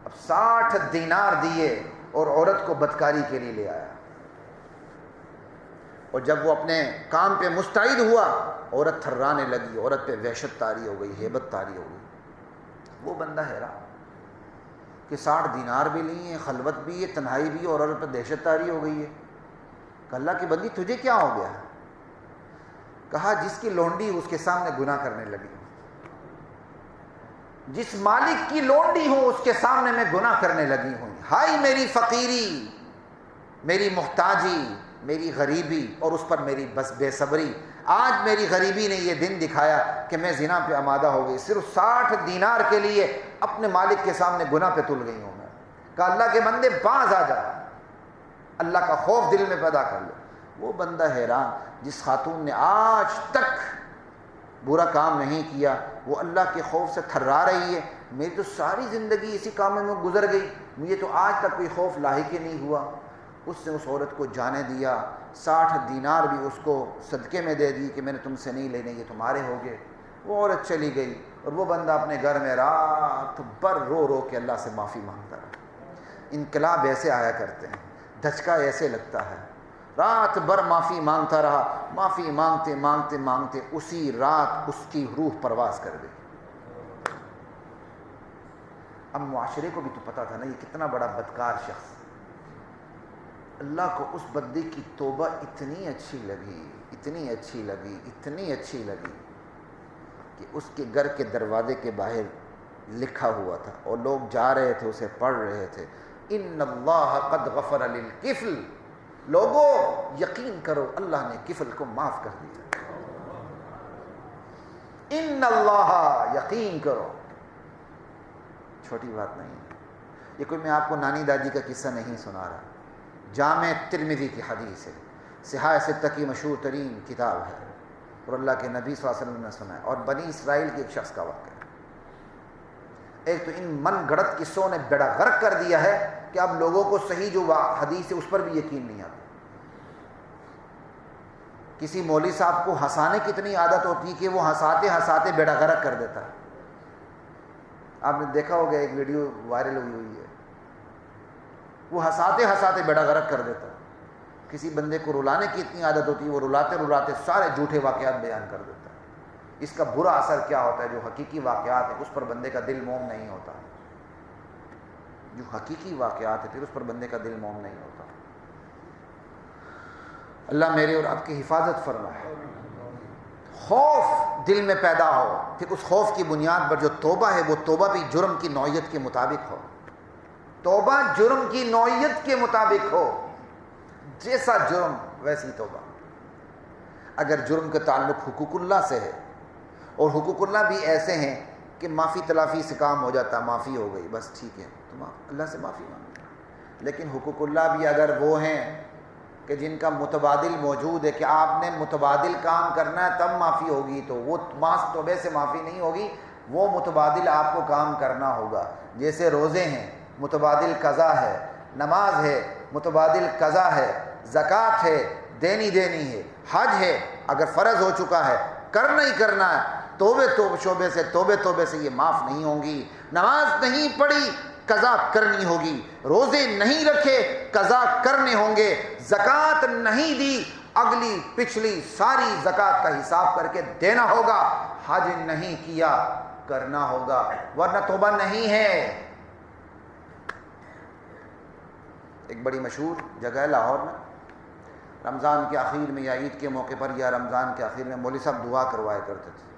اب 60 دینار دیے اور عورت کو بدکاری کے لیے لے آیا، اور جب وہ اپنے کام پہ مستعد ہوا، عورت تھرانے لگی، عورت پہ وحشت طاری ہو گئی، ہیبت طاری ہو گئی۔ وہ بندہ حیران کہ 60 دینار بھی لی ہیں، خلوت بھی ہے، تنہائی بھی ہے، اور عورت پہ دہشت طاری ہو گئی ہے۔ کہ اللہ کی بندی تجھے کیا ہو گیا؟ کہا جس کی لونڈی اس کے سامنے گناہ کرنے لگی، جس مالک کی لونڈی ہوں اس کے سامنے میں گناہ کرنے لگی ہوں۔ ہائی میری فقیری، میری محتاجی، میری غریبی، اور اس پر میری بس بے صبری۔ آج میری غریبی نے یہ دن دکھایا کہ میں زنا پہ آمادہ ہو گئی، صرف 60 دینار کے لیے اپنے مالک کے سامنے گناہ پہ تل گئی ہوں میں۔ کہا اللہ کے بندے باز آ جا، اللہ کا خوف دل میں پیدا کر لو۔ وہ بندہ حیران جس خاتون نے آج تک برا کام نہیں کیا، وہ اللہ کے خوف سے تھرا رہی ہے۔ میری تو ساری زندگی اسی کام میں گزر گئی، مجھے تو آج تک کوئی خوف لاحق ہی نہیں ہوا۔ اس نے اس عورت کو جانے دیا، 60 دینار بھی اس کو صدقے میں دے دی کہ میں نے تم سے نہیں لینے، یہ تمہارے ہو گئے۔ وہ عورت چلی گئی، اور وہ بندہ اپنے گھر میں رات بھر رو رو کے اللہ سے معافی مانگتا رہا۔ انقلاب ایسے آیا کرتے ہیں، دھچکا ایسے لگتا ہے۔ رات بھر معافی مانگتا رہا، معافی مانگتے مانگتے مانگتے اسی رات اس کی روح پرواز کر گئی۔ اب معاشرے کو بھی تو پتا تھا نا یہ کتنا بڑا بدکار شخص۔ اللہ کو اس بندے کی توبہ اتنی اچھی لگی، اتنی اچھی لگی، اتنی اچھی لگی کہ اس کے گھر کے دروازے کے باہر لکھا ہوا تھا اور لوگ جا رہے تھے اسے پڑھ رہے تھے. ان اللہ قد غفر للکفل، لوگوں یقین کرو اللہ نے کفل کو معاف کر دیا. ان اللہ، یقین کرو، چھوٹی بات نہیں ہے. یہ کوئی میں آپ کو نانی دادی کا قصہ نہیں سنا رہا. جامع ترمذی کی حدیث ہے، صحاح ستہ کی مشہور ترین کتاب ہے، اور اللہ کے نبی صلی اللہ علیہ وسلم نے سنایا، اور بنی اسرائیل کے ایک شخص کا واقعہ. ایک تو ان من گڑت قصوں نے بیڑا غرق کر دیا ہے کہ اب لوگوں کو صحیح جو حدیث ہے اس پر بھی یقین نہیں آتا. کسی مولوی صاحب کو ہنسانے کی اتنی عادت ہوتی ہے کہ وہ ہنساتے ہنساتے بیڑا غرق کر دیتا ہے. آپ نے دیکھا ہوگا ایک ویڈیو وائرل ہوئی ہے، وہ ہنساتے ہنساتے بیڑا غرق کر دیتا ہے. کسی بندے کو رلانے کی اتنی عادت ہوتی ہے وہ رلاتے رلاتے سارے جھوٹے واقعات بیان کر دیتا ہے. اس کا برا اثر کیا ہوتا ہے؟ جو حقیقی واقعات ہیں اس پر بندے کا دل موم نہیں ہوتا. جو حقیقی واقعات ہیں پھر اس پر بندے کا دل موم نہیں ہوتا. اللہ میرے اور آپ کی حفاظت فرمائے. خوف دل میں پیدا ہو، پھر اس خوف کی بنیاد پر جو توبہ ہے وہ توبہ بھی جرم کی نوعیت کے مطابق ہو. توبہ جرم کی نوعیت کے مطابق ہو، جیسا جرم ویسی توبہ. اگر جرم کا تعلق حقوق اللہ سے ہے اور حقوق اللہ بھی ایسے ہیں کہ معافی تلافی سے کام ہو جاتا، معافی ہو گئی بس ٹھیک ہے تو اللہ سے معافی مانگیں. لیکن حقوق اللہ بھی اگر وہ ہیں کہ جن کا متبادل موجود ہے کہ آپ نے متبادل کام کرنا ہے تب معافی ہوگی، تو وہ ماس توبے سے معافی نہیں ہوگی، وہ متبادل آپ کو کام کرنا ہوگا. جیسے روزے ہیں متبادل قضا ہے، نماز ہے متبادل قضا ہے، زکوٰۃ ہے دینی ہے، حج ہے اگر فرض ہو چکا ہے کرنا ہی کرنا ہے، توبے توبے سے یہ معاف نہیں ہوں گی. نماز نہیں پڑھی قضا کرنی ہوگی، روزے نہیں رکھے قضا کرنے ہوں گے، زکوٰۃ نہیں دی اگلی پچھلی ساری زکوٰۃ کا حساب کر کے دینا ہوگا، حج نہیں کیا کرنا ہوگا، ورنہ توبہ نہیں ہے. ایک بڑی مشہور جگہ ہے لاہور میں، رمضان کے آخر میں یا عید کے موقع پر یا رمضان کے آخر میں مولوی صاحب دعا کروایا کرتے تھے.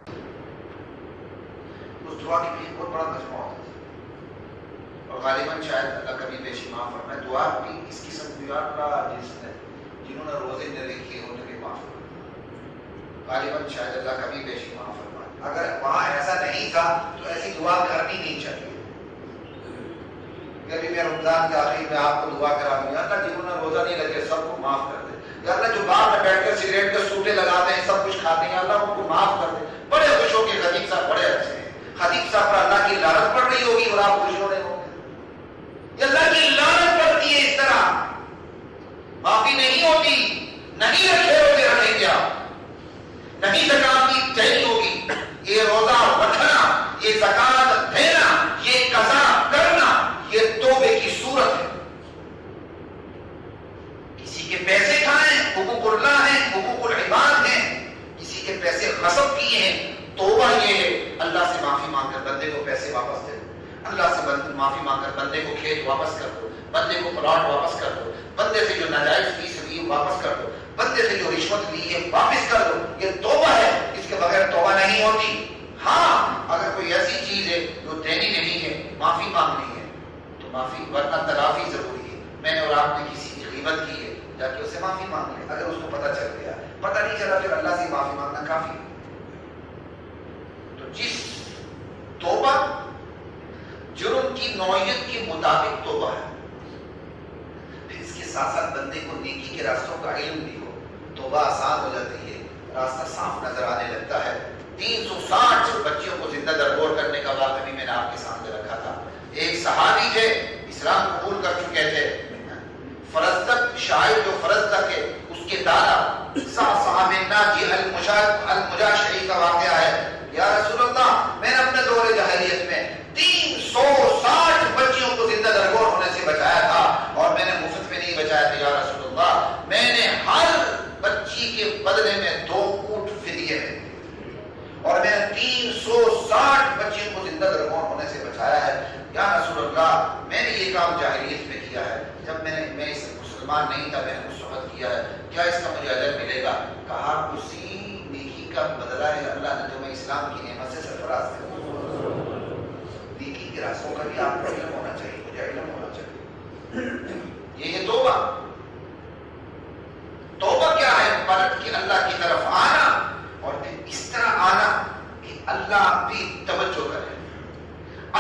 اس دعا کی بھی بہت بڑا مجموعہ ہوتا تھا، اور غالباً شاید اللہ کبھی بے شمار فرمائے دعا کی اس قسم کی جنہوں نے روزے نہ رکھے انہیں بھی معاف فرمائے. غالباً شاید اللہ کبھی بے شمار فرمائے. اگر وہاں ایسا نہیں تھا تو ایسی دعا کرنی نہیں چاہیے. کبھی میں رمضان کے آخر میں آپ کو دعا کرا دوں، یا اللہ جنہوں نے روزہ نہیں رکھے سب کو معاف کر دے. یا اللہ جو باہر میں بیٹھ کر سگریٹ کے سوٹے لگاتے ہیں سب کچھ کھاتے ہیں، اللہ ان کو معاف کر دے. بڑے خوش ہو کے خطیب صاحب بڑے اچھے ہیں، خطیب صاحب پر اللہ کی لعنت پڑ رہی ہوگی اور آپ خوش ہو رہے ہوں گے. یہ اللہ کی لعنت پڑتی ہے اس طرح، معافی نہیں ہوتی. نہیں رکھے روزے رکھیں گے آپ، نہیں زکات کی دینی ہوگی. یہ روزہ رکھنا، یہ زکات دینا، یہ قضا کرنا، یہ توبے کی صورت ہے. کسی کے پیسے کھائیں حقوق اللہ ہیں، حقوق العباد ہیں، کسی کے پیسے غصب کیے ہیں. توبہ یہ ہے اللہ سے معافی مانگ کر بندے کو پیسے واپس دے دو، اللہ سے معافی مانگ کر بندے کو کھیت واپس کر دو، بندے کو پلاٹ واپس کر دو، بندے سے جو ناجائز فیس لی ہے واپس کر دو، بندے سے جو رشوت لی ہے واپس کر دو. یہ توبہ ہے، اس کے بغیر توبہ نہیں ہوتی. ہاں اگر کوئی ایسی چیز ہے جو دینی نہیں ہے معافی مانگنی ہے تو معافی، ورنہ تلافی ضروری ہے. میں نے اور آپ نے کسی کی غیبت کی ہے جا کے اسے معافی مانگ لیں. اگر اس کو پتہ چل گیا، پتہ نہیں چلا پھر اللہ سے معافی مانگنا کافی ہے. تو جس توبہ جرم کی نوعیت کے مطابق توبہ ہے، پھر اس کے ساتھ ساتھ بندے کو نیکی کے راستوں کا علم بھی ہو، توبہ آسان ہو جاتی ہے، راستہ صاف نظر آنے لگتا ہے. 360 بچیوں کو زندہ درگور کرنے کا واقعہ بھی میں نے آپ کے سامنے رکھا تھا. ایک صحابی تھے اسلام قبول کر چکے تھے، فرزدق شاعر جو فرزدق ہے اس کے دادا صاحب ناجی المجاشعی کا واقعہ ہے. یا رسول اللہ میں نے اپنے دور جاہلیت میں 360 بچیوں کو زندہ درگور ہونے سے بچایا تھا، اور میں نے مفت میں نہیں بچایا تھا. یا رسول اللہ میں نے ہر بچی کے بدلے میں 2 اونٹ فدیے میں، اور میں نے 360 بچیوں کو زندہ درگور ہونے سے بچایا ہے. یا رسول اللہ میں نے یہ کام جاہلیت میں کیا ہے، جب میں اس مسلمان نہیں تھا میں نے اس وقت کیا ہے، کیا اس کا مجھے اجر ملے گا؟ کہا اسی نیکی کا بدلہ ہے اللہ نے تمہیں اسلام کی نعمت سے سرفراز کر نیکی کے راستوں کا بھی آپ کو علم ہونا چاہیے، مجھے علم ہونا چاہیے. یہ ہے توبہ. توبہ کیا ہے؟ پلٹ کے اللہ کی طرف آنا اور پھر اس طرح آنا کہ اللہ بھی توجہ کرے.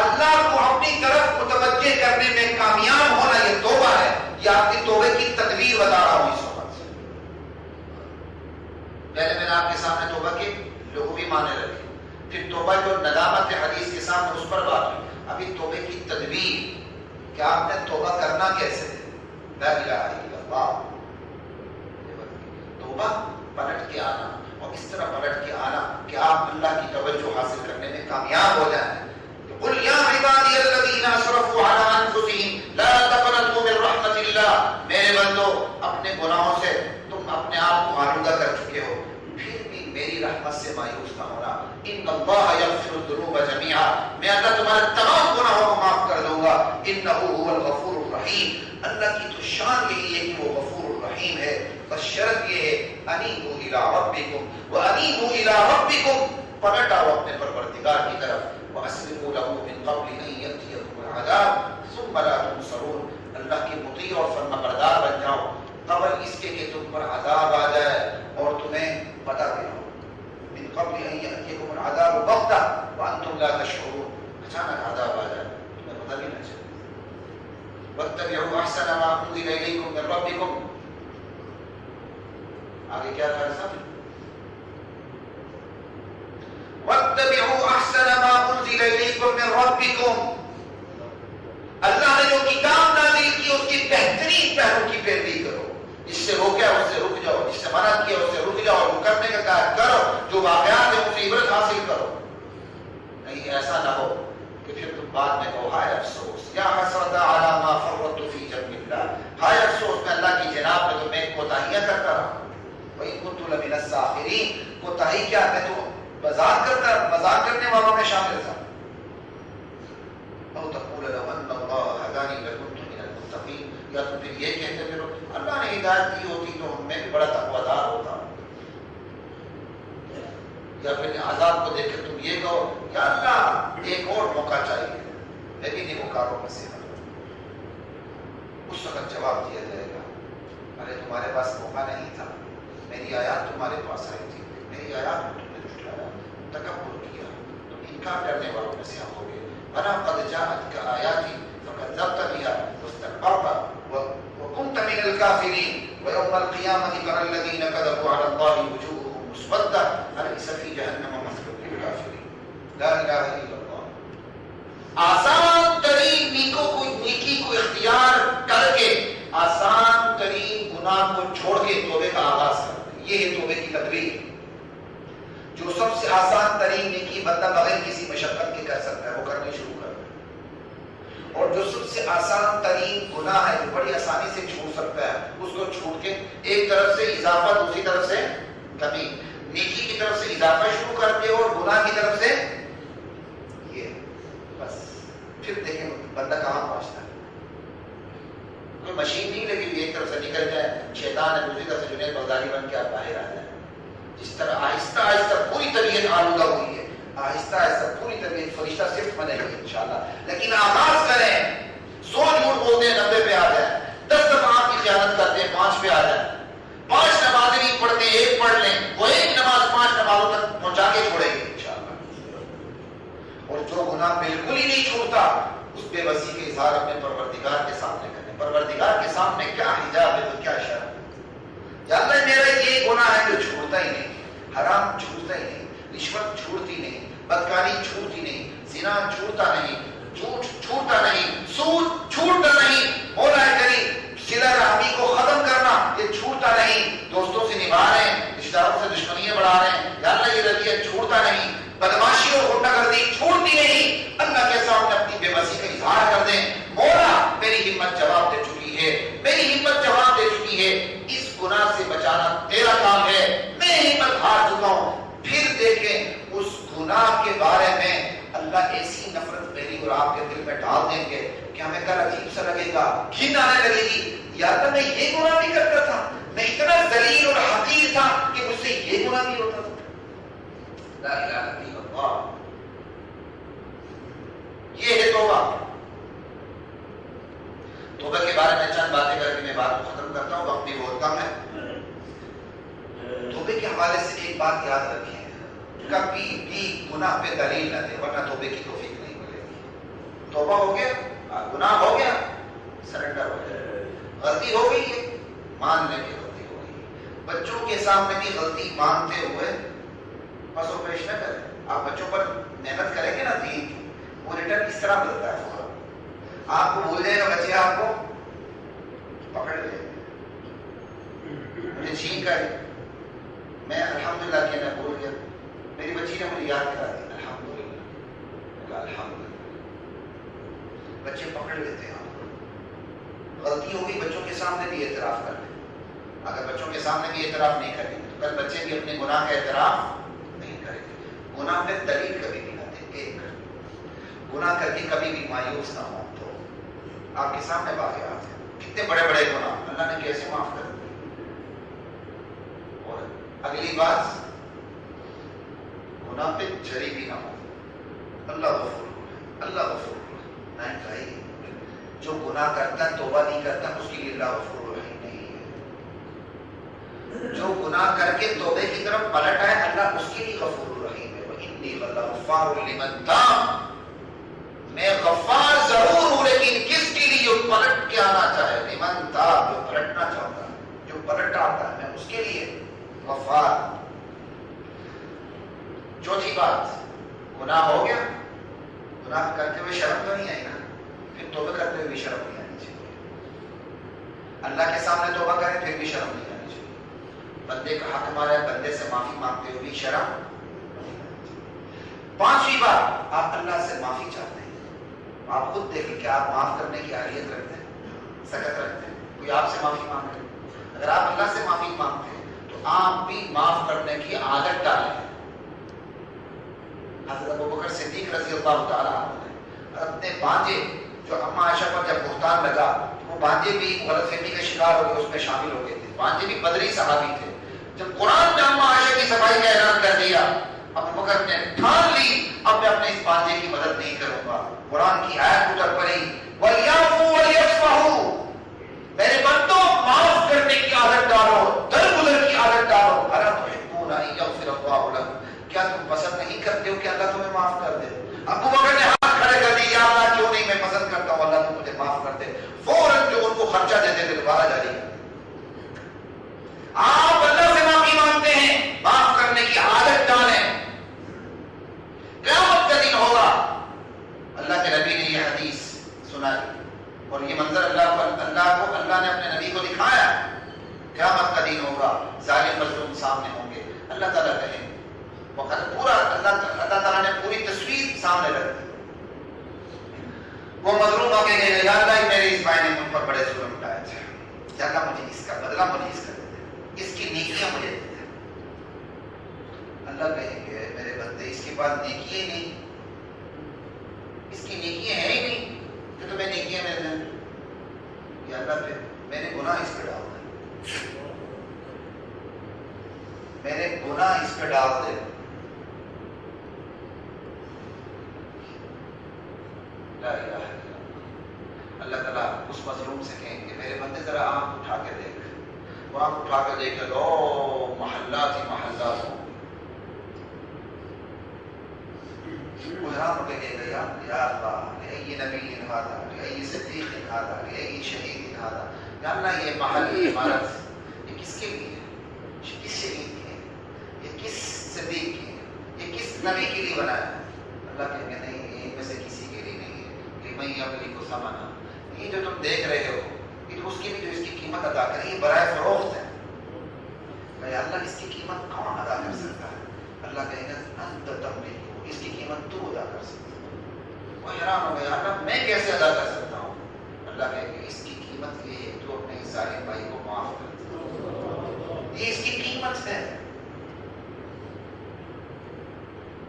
اللہ کو اپنی طرف متوجہ کرنے میں کامیاب ہونا یہ توبہ ہے. یہ آپ کی توبے کی تدبیر بتا رہا ہوں اس وقت سے. پہلے میں نے آپ کے سامنے توبہ کے لغوی معنی رکھے، پھر توبہ جو ندامت حدیث کے سامنے اس پر بات ہوئی. ابھی توبے کی تدبیر کہ آپ نے توبہ کرنا کیسے. لا الہ الا اللہ. توبہ پلٹ کے آنا اور اس طرح پلٹ کے آنا کہ آپ اللہ کی توجہ حاصل کرنے میں کامیاب ہو جائیں. قل یا عبادی الذین اسرفوا علی انفسہم لا تقنطوا من رحمت اللہ. میرے بندو اپنے گناہوں سے تم اپنے آپ کو آلودہ کر چکے ہو، پھر بھی میری رحمت سے مایوس نہ ہونا. ان اللہ یغفر الذنوب جميعا. میں اللہ تمہارے تمام گناہوں کو معاف کر دوں گا. انہ هو الغفور الرحیم. اللہ کی تو شان یہی ہے کہ وہ غفور الرحیم ہے. بس شرط یہ ہے انیبوا الی ربکم وانیبوا الی ربکم. پلٹ آؤ اپنے پروردگار کی طرف. واسلموا له من قبل ان یاتیکم العذاب ثم لا تنصرون. اللہ کے مطیع اور فرمانبردار بن جاؤ قبل اس کے کہ تم پر عذاب آ جائے اور تمہیں پتہ بھی نہ ہو. من قبل ان یاتیکم العذاب بغتہ وانتم لا تشعرون. اچانک عذاب آ جائے تمہیں پتہ بھی نہ چلے. واتبعوا احسن ما انزل الیکم من ربکم. آگے کیا کہا صاحب؟ واتبعوا احسن ما انزل الیکم من ربکم. اللہ نے جو کتاب نازل کی اس کی بہترین پہلو کی پیروی کرو. جس سے روکا اس سے رک جاؤ، جس سے منع کیا اس سے رک جاؤ. وہ کرنے کا کام کرو، جو واقعات ہیں ان سے عبرت حاصل کرو. نہیں ایسا نہ ہو کہ پھر تم بعد میں کہو ہائے افسوس یا حسرت علی ما فرطت فی جنب اللہ. ہائے افسوس میں اللہ کی جناب میں تو میں کوتاہیاں کرتا رہا. وَإِن كُنتُ لَمِنَ السَّاخِرِينَ. کوتاہی کیا؟ میں تو مذاق کرنے والوں میں شامل تھا. او تقول لو ان اللہ هدانی لکنت من المتقین. یا تم پھر یہ کہتے پھرو اللہ نے ہدایت دی ہوتی تو میں بھی بڑا تقوی دار ہوتا. یا پھر عذاب کو دیکھ کر تم یہ کہو یا اللہ ایک اور موقع چاہیے، میں بھی نیکوکاروں میں سے ہوں. اس وقت جواب دیا جائے گا ارے تمہارے پاس موقع نہیں تھا، میری آیات تمہارے پاس آئی تھی، میری آیات کو تم نے جھٹلایا، تکبر کیا، تم انکار کرنے والوں میں سے ہو گئے. انا قد جاءتك آیاتی فکذبت بها واستكبرت وكنت من الكافرین. ويوم القیامة ترى الذین كذبوا على الله وجوههم مسودة أليس في جهنم مثوى للكافرین. لا الہ الا اللہ. آسان ترین نیکی کو اختیار کر کے آسان ترین گناہ کو چھوڑ کے توبے کا آغاز کرنا، یہ ہے توبے کی تدبیر. جو سب سے آسان ترین نیکی بندہ بغیر کسی مشقت کے کر سکتا ہے وہ کرنی شروع کر دے. اور جو سب سے آسان ترین گناہ ہے جو بڑی آسانی سے چھوڑ سکتا ہے اس کو چھوڑ کے ایک طرف سے اضافہ دوسری طرف سے کمی. نیکی کی طرف سے اضافہ شروع کر دے اور گناہ کی طرف سے یہ بس. پھر دیکھیں بندہ کہاں پہنچتا ہے. کوئی مشین نہیں لگی ایک طرف سے نکل جائے شیطان ہے دوسری طرف سے جنید بغدادی بن کے آپ باہر آ جائیں. جس طرح آہستہ آہستہ پوری طبیعت آلودہ ہوئی ہے، آہستہ آہستہ پوری طبیعت فرشتہ صرف بنے گی انشاءاللہ. لیکن آغاز کریں. 100 جھوٹ بولتے ہیں 90 پہ آ جائیں. 10 دفعہ آپ کی خیانت کرتے ہیں 5 پہ آ جائیں. 5 نمازیں نہیں پڑھتے 1 پڑھ لیں، وہ ایک نماز 5 نمازوں تک پہنچا کے چھوڑے گی انشاءاللہ. اور جو گناہ بالکل ہی نہیں چھوڑتا اس بے بسی کے اظہار اپنے پروردگار کے سامنے کریں. پروردگار کے سامنے کیا حجاب ہے تو کیا شرم. یا اللہ میرا یہ گناہ ہے جو چھوڑتا ہی نہیں، حرام چھوڑتا ہی نہیں، رشوت چھوڑتی نہیں، بدکاری چھوڑتی نہیں، زنا چھوڑتا نہیں، جھوٹ چھوڑتا نہیں، سود چھوڑتا نہیں. مولا کریم صلہ رحمی کو ختم کرنا یہ چھوڑتا نہیں. دوستوں سے نبھا رہے ہیں، رشتہ داروں سے دشمنیاں بڑھا رہے ہیں، یا اللہ یہ رضیت چھوڑتا نہیں. بدماشی اور غنڈہ گردی چھوڑتی نہیں. اللہ کے سامنے اپنی بے بسی کا اظہار کر دیں. مولا میری ہمت جواب دے چکی ہے، میری ہمت جواب دے چکی ہے، اس گناہ سے بچانا تیرا کام ہے، میں ہمت ہار چکا ہوں. پھر دیکھیں اس گناہ کے بارے میں اللہ ایسی نفرت میری اور آپ کے دل میں ڈال دیں گے کہ ہمیں کل عجیب سا لگے گا، گھن آنے لگے گی. یا اللہ میں یہ گناہ بھی کرتا تھا، میں اتنا ذلیل اور حقیر تھا کہ مجھ سے یہ گناہ بھی ہوتا تھا. لا الہ الا اللہ. یہ ہے توبہ. توبہ کے بارے میں چند باتیں کر کے میں بات کو ختم کرتا ہوں، وقت بھی بہت کم ہے. توبے کے حوالے سے ایک بات یاد رکھیں، کبھی بھی گناہ پہ دلیل نہ دیں ورنہ توبے کی توفیق نہیں ملے گی. توبہ ہو گیا، گناہ ہو گیا، سرنڈر ہو گیا. غلطی ہو گئی ہے، مان لیں کہ غلطی ہو گئی. بچوں کے سامنے بھی غلطی مانتے ہوئے بس وہ پیش نہ کریں. آپ بچوں پر محنت کریں گے نا دین کی، وہ ریٹرن اس طرح ملتا ہے. آپ کو بھول جائے گا بچے، آپ کو پکڑ لے مجھے چھین کر میں الحمدللہ کہنا بھول گیا. میری بچی نے مجھے یاد کرا دی الحمدللہ. الحمدللہ بچے پکڑ لیتے ہیں. غلطی ہوگی بچوں کے سامنے بھی اعتراف کر لیں. اگر بچوں کے سامنے بھی اعتراف نہیں کریں تو کل بچے بھی اپنے گناہ کا اعتراف نہیں کریں گے. گناہ میں دلیل کبھی بھی نہ دیں. ایک گناہ کر کے کبھی بھی مایوس نہ ہو. تو آپ کے سامنے واقعات ہیں کتنے بڑے بڑے گناہ اللہ نے کیسے معاف کر دیے. اور اگلی بات، گناہ پہ جری بھی نہ ہو. اللہ غفور ہے، اللہ غفور ہے. نہیں بھائی، جو گناہ کرتا ہے توبہ نہیں کرتا اس کے لیے اللہ غفور رحیم نہیں ہے. جو گناہ کر کے توبے کی طرف پلٹ آئے اللہ اس کے لیے غفور رحیم ہے. وَإِنِّي لَغَفَّارٌ لِمَن تَابَ، میں غفار ضرور ہوں لیکن کس کے لیے؟ جو پلٹ کے آنا چاہے. لمن تاب، جو پلٹنا چاہتا ہے، جو پلٹ آتا ہے، میں اس کے لیے غفار. چوتھی بات، گناہ ہو گیا، گناہ کرتے ہوئے شرم تو نہیں آئی نا، پھر توبہ کرتے ہوئے بھی شرم نہیں آنی چاہیے. اللہ کے سامنے توبہ کریں پھر بھی شرم نہیں آنی چاہیے. بندے کا حق ہمارا ہے، بندے سے معافی مانگتے ہوئے بھی شرم نہیں آنی چاہیے. پانچویں بات، آپ اللہ سے معافی چاہتے ہیں. آپ خود دیکھیں کہ آپ معاف کرنے کی اہلیت رکھتے ہیں، سکت رکھتے ہیں. کوئی آپ سے معافی مانگ رہے، اگر آپ اللہ سے معافی مانگتے ہیں تو آپ بھی معاف کرنے کی عادت ڈالیں. حضرت ابوبکر صدیق رضی اللہ تعالیٰ عنہ نے اپنے بانجے جو اما عائشہ پر جب بہتان لگا تو وہ بانجے بھی غلط فہمی کا شکار ہو گئے، اس میں شامل ہو گئے تھے. بانجے بھی بدری صحابی تھے. جب قرآن نے اما عائشہ کی صفائی کا اعلان کر دیا، ابوبکر نے ٹھان لی اب میں اپنے اس بانجے کی مدد نہیں کروں گا. قرآن کی آیت اتر پڑی، وَلْيَعْفُوا وَلْيَصْفَحُوا، میرے بندوں معاف کرنے کی عادت ڈالو، درگزر کی عادت ڈالو. أَلَا تُحِبُّونَ أَن يَغْفِرَ اللَّهُ لَكُمْ، کیا تم پسند نہیں کرتے ہو کہ اللہ تمہیں معاف کر دے؟ ابوبکر نے ہاتھ کھڑے کر دی، یا اللہ کیوں نہیں، میں پسند کرتا ہوں اللہ تو مجھے معاف کر دے. فوراً جو ان کو خرچہ دیتے تھے دوبارہ جاری کر دے. آپ اللہ سے معافی مانگتے ہیں، معاف کرنے کی عادت ڈالیں. قیامت کا دن ہوگا، اللہ کے نبی نے یہ حدیث سنائی اور یہ منظر اللہ نے اپنے نبی کو دکھایا. قیامت کا دن ہوگا، ظالم مظلوم سامنے ہوں گے. اللہ تعالیٰ کہیں پورا اللہ تعالیٰ نے پوری تصویر سامنے رکھ دی. وہ مظلوم آ کے کہے یا اللہ میرے اس بھائی نے مجھ پر بڑے ظلم اٹھائے تھے، یا اللہ مجھے اس کا بدلہ مجھے اس کا دے دے، اس کی نیکیاں مجھے دے دے. اللہ کہیں گے میرے بندے اس کے پاس نیکیاں ہی نہیں، اس کی نیکیاں ہیں ہی نہیں کہ تمہیں نیکیاں مل جائیں. یا اللہ پھر میں نے گناہ اس پہ ڈال دے، میں نے گناہ اس پہ ڈال دے. لا الہ الا اللہ. اللہ تعالیٰ اس مظلوم سے کہیں گے میرے بندے ذرا آنکھ اٹھا کے دیکھ. وہ آنکھ اٹھا کے دیکھے تو محلات ہی محلات ہوں. وہ حیران ہو کے کہے گا یا اللہ لأي نبی هذا، لأي صدیق هذا، لأي شہید هذا. یا اللہ یہ محل، یہ عمارت یہ کس کے لیے ہے؟ کس شہید کے ہے؟ یہ کس صدیق کے ہے؟ یہ کس نبی کے لیے بنایا ہے؟ اللہ کہیں گے نہیں، یہ ان میں سے کسی کے لیے نہیں ہے. کہ میں اپنی کو سمانا، یہ جو تم دیکھ رہے ہو یہ تو اس کی بھی جو اس کی قیمت ادا کرے، یہ برائے فروخت ہے. کہ اللہ اس کی قیمت کون ادا کر سکتا ہے؟ اللہ کہے گا انت تملک، اس کی قیمت تو ادا کر سکتا ہے. وہ حیران ہو گیا اللہ میں کیسے ادا کر سکتا ہوں؟ اللہ کہے گا اس کی قیمت یہ ہے تو اپنے ظالم بھائی کو معاف کر دے، یہ اس کی قیمت ہے.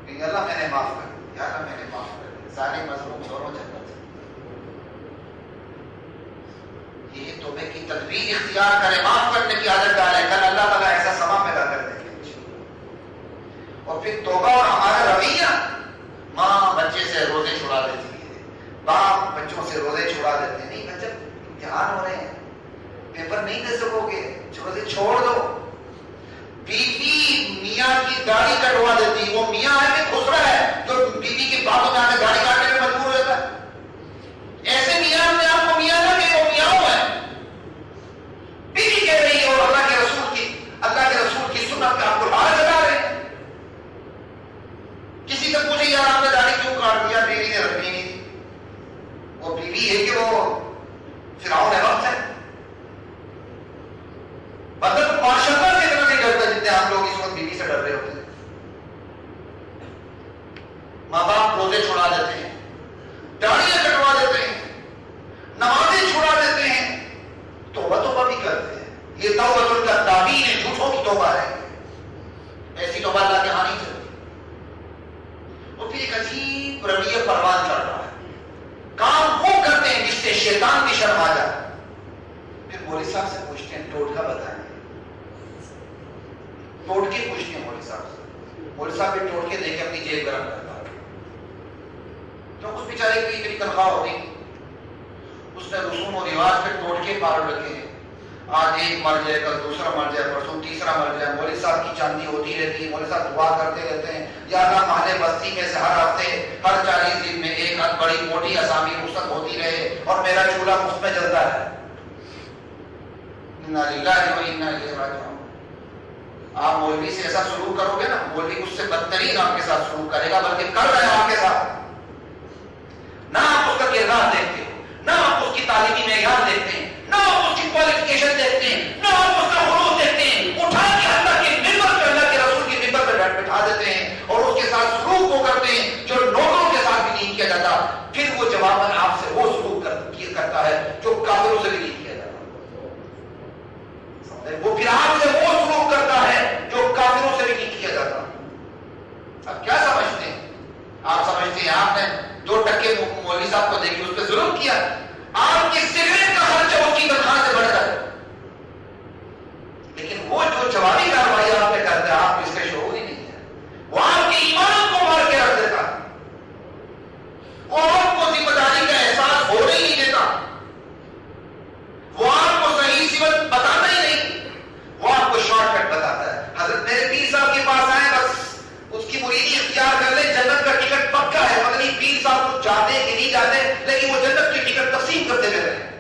کہ اللہ میں نے معاف کر دیا، اللہ میں نے معاف کر دیا. ظالم مظلوم دونوں جنت. یہ توبے کی تدبیر اختیار کرے، معاف کرنے کی عادت ڈالے. کل اللہ تعالیٰ ایسا سما پیدا کر دیں گے. اور پھر توبہ اور ہمارا رویہ، ماں بچے سے روزے چھڑا دیتی ہے، باپ بچوں سے روزے چھوڑا دیتے ہیں، نہیں بچے امتحان ہو رہے ہیں، پیپر نہیں دے سکو گے، روزے چھوڑ دو۔ بیوی میاں کی داڑھی کٹوا دیتی، وہ میاں ہے کہ خسرا ہے جو بیوی کی باتوں میں آ کے داڑھی کاٹنے میں مجبور ہو جاتا ہے؟ ایسے میاں نے آپ کو میاں نہ کہ وہ میاں ہے، بیوی کہہ رہی ہے اور اللہ کے رسول کی سنت کا آپ کو لالچ بتا رہے ہیں۔ کسی سے پوچھے یار آپ نے داڑھی کیوں کاٹ دیا؟ بیوی نے رکھنی نہیں تھی۔ وہ بیوی ہے کہ وہ فرعون وقت ہے؟ مطلب ماشاءاللہ سے اتنا نہیں ڈرتا جتنے ہم لوگ اس وقت بیوی سے ڈر رہے ہوتے ہیں۔ ماں باپ روزے چھڑا دیتے ہیں، داڑیاں کٹوا دیتے ہیں، نمازیں چھڑا دیتے ہیں، توبہ بھی کرتے ہیں۔ یہ توبہ کا تعبیر ہے، جھوٹوں کی توبہ ہے، ایسی توبہ اللہ کے ہاں نہیں چلتی۔ اور پھر ایک عجیب رویہ پروان چڑھ رہا ہے، کام وہ کرتے ہیں جس سے شیطان کی شرم آ جائے۔ پھر مولوی صاحب سے پوچھتے ہیں ٹوٹکا بتائیں، ٹوٹکے پوچھتے ہیں مولوی صاحب سے۔ مولوی صاحب بھی ٹوٹکے دے کے اپنی جیب گرم کرتا ہے، تو اس بیچارے کی اتنی تنخواہ ہوتی، اس نے رسوم و رواج پہ ٹوٹکے پار رکھے ہیں، آج ایک مر جائے، کل دوسرا مر جائے، پرسوں تیسرا مر جائے۔ مولوی صاحب کی چاندی ہوتی رہتی ہے، مولوی صاحب دعا کرتے رہتے ہیں، یا اللہ محلے بستی میں سے ہر ہفتے ہر 40 دن میں ایک بڑی موٹی اسامی رخصت ہوتی رہے اور میرا چولہا مفت میں جلتا ہے۔ انا للہ و انا الیہ راجعون۔ آپ مولوی سے ایسا سلوک کرو گے نا، مولوی اس سے بدترین آپ کے ساتھ سلوک کرے گا، بلکہ کر رہے ہیں آپ کے ساتھ۔ نہ آپ اس کا کردار دیکھتے ہو، نہ آپ اس کی تعلیمی معیار دیکھتے ہیں، نہ آپ اس کی کوالیفیکیشن دیکھتے ہیں، نہ آپ اس کا خلوص دیکھتے ہیں، اٹھا کے اللہ کے ممبر پہ، اللہ کے رسول کے ممبر پہ بٹھا دیتے ہیں اور اس کے ساتھ سلوک وہ کرتے ہیں جو نوکروں کے ساتھ بھی نہیں کیا جاتا۔ پھر وہ جواباً آپ سے وہ سلوک کرتا ہے جو کافروں سے بھی نہیں کیا جاتا۔ وہ پھر آپ سے وہ سلوک کرتا ہے جو کافروں سے بھی نہیں کیا جاتا۔ اب کیا سمجھتے ہیں آپ؟ سمجھتے ہیں آپ نے 2 ٹکے مولوی صاحب کو دیکھی، اس پہ ظلم کیا؟ آپ کی سگریٹ کا خرچہ اس کی تنخواہ سے بڑھ جائے، لیکن وہ جو جوابی کارروائی آپ پہ کرتا ہے آپ اس کا شعور ہی نہیں ہے۔ وہ آپ کے ایمان کو مار کے رکھ دیتا، وہ آپ کو ذمہ داری کا احساس ہو نہیں دیتا، وہ آپ کو صحیح سمت بتانا ہی نہیں، وہ آپ کو شارٹ کٹ بتاتا ہے۔ حضرت میرے پیر صاحب کے پاس آئے، بس اس کی مریدی اختیار کر لیں، جنت کا ٹکٹ پکا ہے۔ پتہ نہیں پیر صاحب کچھ جاتے کہ نہیں جاتے، لیکن وہ جنت کی ٹکٹ تقسیم کرتے ہوئے رہے۔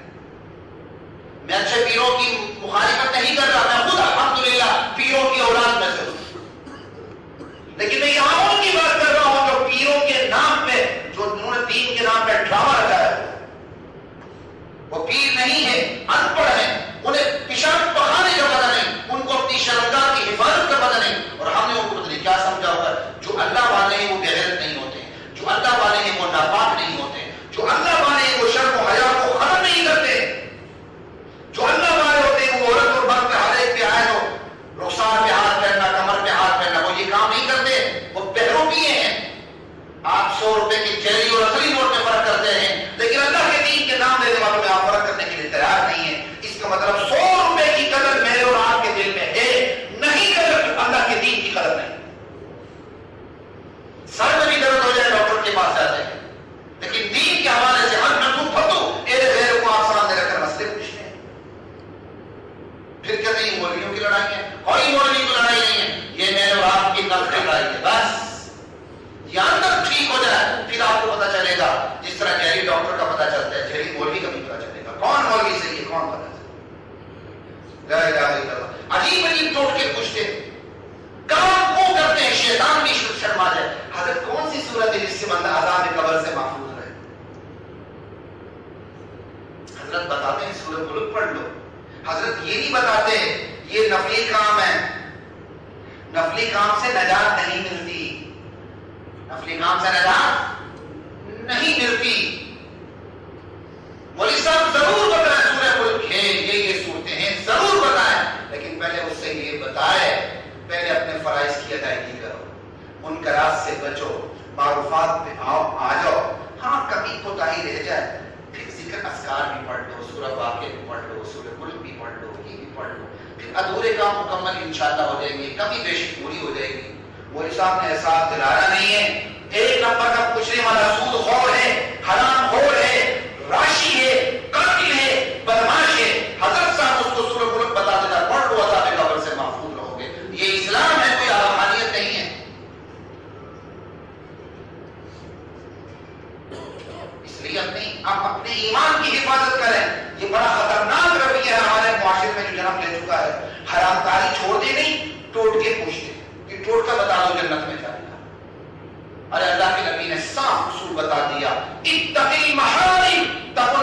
میں اچھے پیروں کی مخالفت نہیں کر رہا، میں خود الحمدللہ پیروں کی اولاد میں سے ہوں، لیکن میں یہاں ان کی بات کر رہا ہوں جو پیروں کے نام پہ، جو انہوں نے دین کے نام پہ ڈرامہ رکھا ہے۔ وہ پیر نہیں ہے، ان پڑھ ہیں، انہیں پیشاب پخانے کا پتہ نہیں، ان کو اپنی شرمگاہ کی حفاظت کا پتہ نہیں، اور ہم نے ان کو پتہ نہیں کیا سمجھا ہوگا۔ جو اللہ والے ہیں وہ بے غیرت نہیں ہوتے، جو اللہ والے ہیں وہ ناپاک نہیں ہوتے، جو اللہ والے ہیں وہ شرم و حیا کو ختم نہیں کرتے، جو اللہ والے ہوتے ہیں وہ عورت اور مرد پہ ہر ایک پہ آئے ہو، رخسار پہ ہاتھ پھیرنا، کمر پہ ہاتھ پھیرنا، وہ یہ کام نہیں کرتے، وہ بہرو پیے ہیں۔ آپ 100 روپے کی جیلی اور اصلی نوٹ میں فرق کرتے ہیں، لیکن اللہ کے دین کے نام لینے والوں میں آپ فرق کرنے کے لیے تیار نہیں ہیں۔ اس کا مطلب 100 روپے کی قدر میرے اور آپ کے دل میں ہے نہیں، قدر اللہ کے دین کی قدر نہیں۔ سر میں بھی درد ہو جائے ڈاکٹر کے پاس جاتے ہیں، لیکن دین کے حوالے سے ہر نتو فتو ایرے غیر کو آپ سامنے رکھ کر مسئلے پوچھتے ہیں۔ پھر کہتے ہیں مولویوں کی لڑائی ہے، کوئی مولوی کی لڑائی نہیں ہے، یہ میرے اور آپ کی نفس کی لڑائی ہے۔ بس یہ اندر ٹھیک ہو جائے پھر آپ کو پتہ چلے گا، جس طرح جہری ڈاکٹر کا پتہ چلتا ہے، جہری مولوی کا بھی پتہ چلے گا، کون مولوی صحیح ہے کون پتہ چلے گا۔ لا الہ الا اللہ۔ عجیب عجیب ٹوٹ کے پوچھتے کام وہ کرتے ہیں، شیطان بھی شرما جائے۔ حضرت کون سی صورت ہے جس سے بندہ عذاب قبر سے محفوظ رہے؟ حضرت بتاتے ہیں سورۃ ملک پڑھ لو۔ حضرت یہ نہیں بتاتے یہ نفلی کام ہے، نفلی کام سے نجات نہیں ملتی، نفلی کام سے نجات نہیں ملتی۔ مولوی صاحب ضرور بتائیں سورۃ ملک ہے، یہ صورتیں ہیں، ضرور بتائیں، لیکن پہلے اس سے یہ بتائے پہلے اپنے فرائض کی ادائیگی کرو، منکرات سے بچو، معروفات پہ آ جاؤ۔ ہاں کبھی کوتاہی رہ جائے پھر ذکر اذکار بھی پڑھ لو، سورہ واقعہ بھی پڑھ لو، سورہ ملک بھی پڑھ لو، یہ بھی پڑھ لو، پھر ادھورے کام مکمل انشاءاللہ ہو جائیں گے، کمی بیشی پوری ہو جائے گی۔ مولوی صاحب نے احساس دلانا نہیں ہے، 1 نمبر کا پوچھنے والا سود خور ہے، حرام خور ہے، حفاظت کریں. یہ بڑا خطرناک رویہ ہے ہمارے معاشرے میں جو جنم لے چکا ہے. حرام کاری چھوڑ دے نہیں, ٹوٹ کے پوچھتے کہ ٹوٹ کا بتا دو جنت میں جائے گا. ارے اللہ کے نبی نے صاف اصول بتا دیا, اتقی المحارم تکن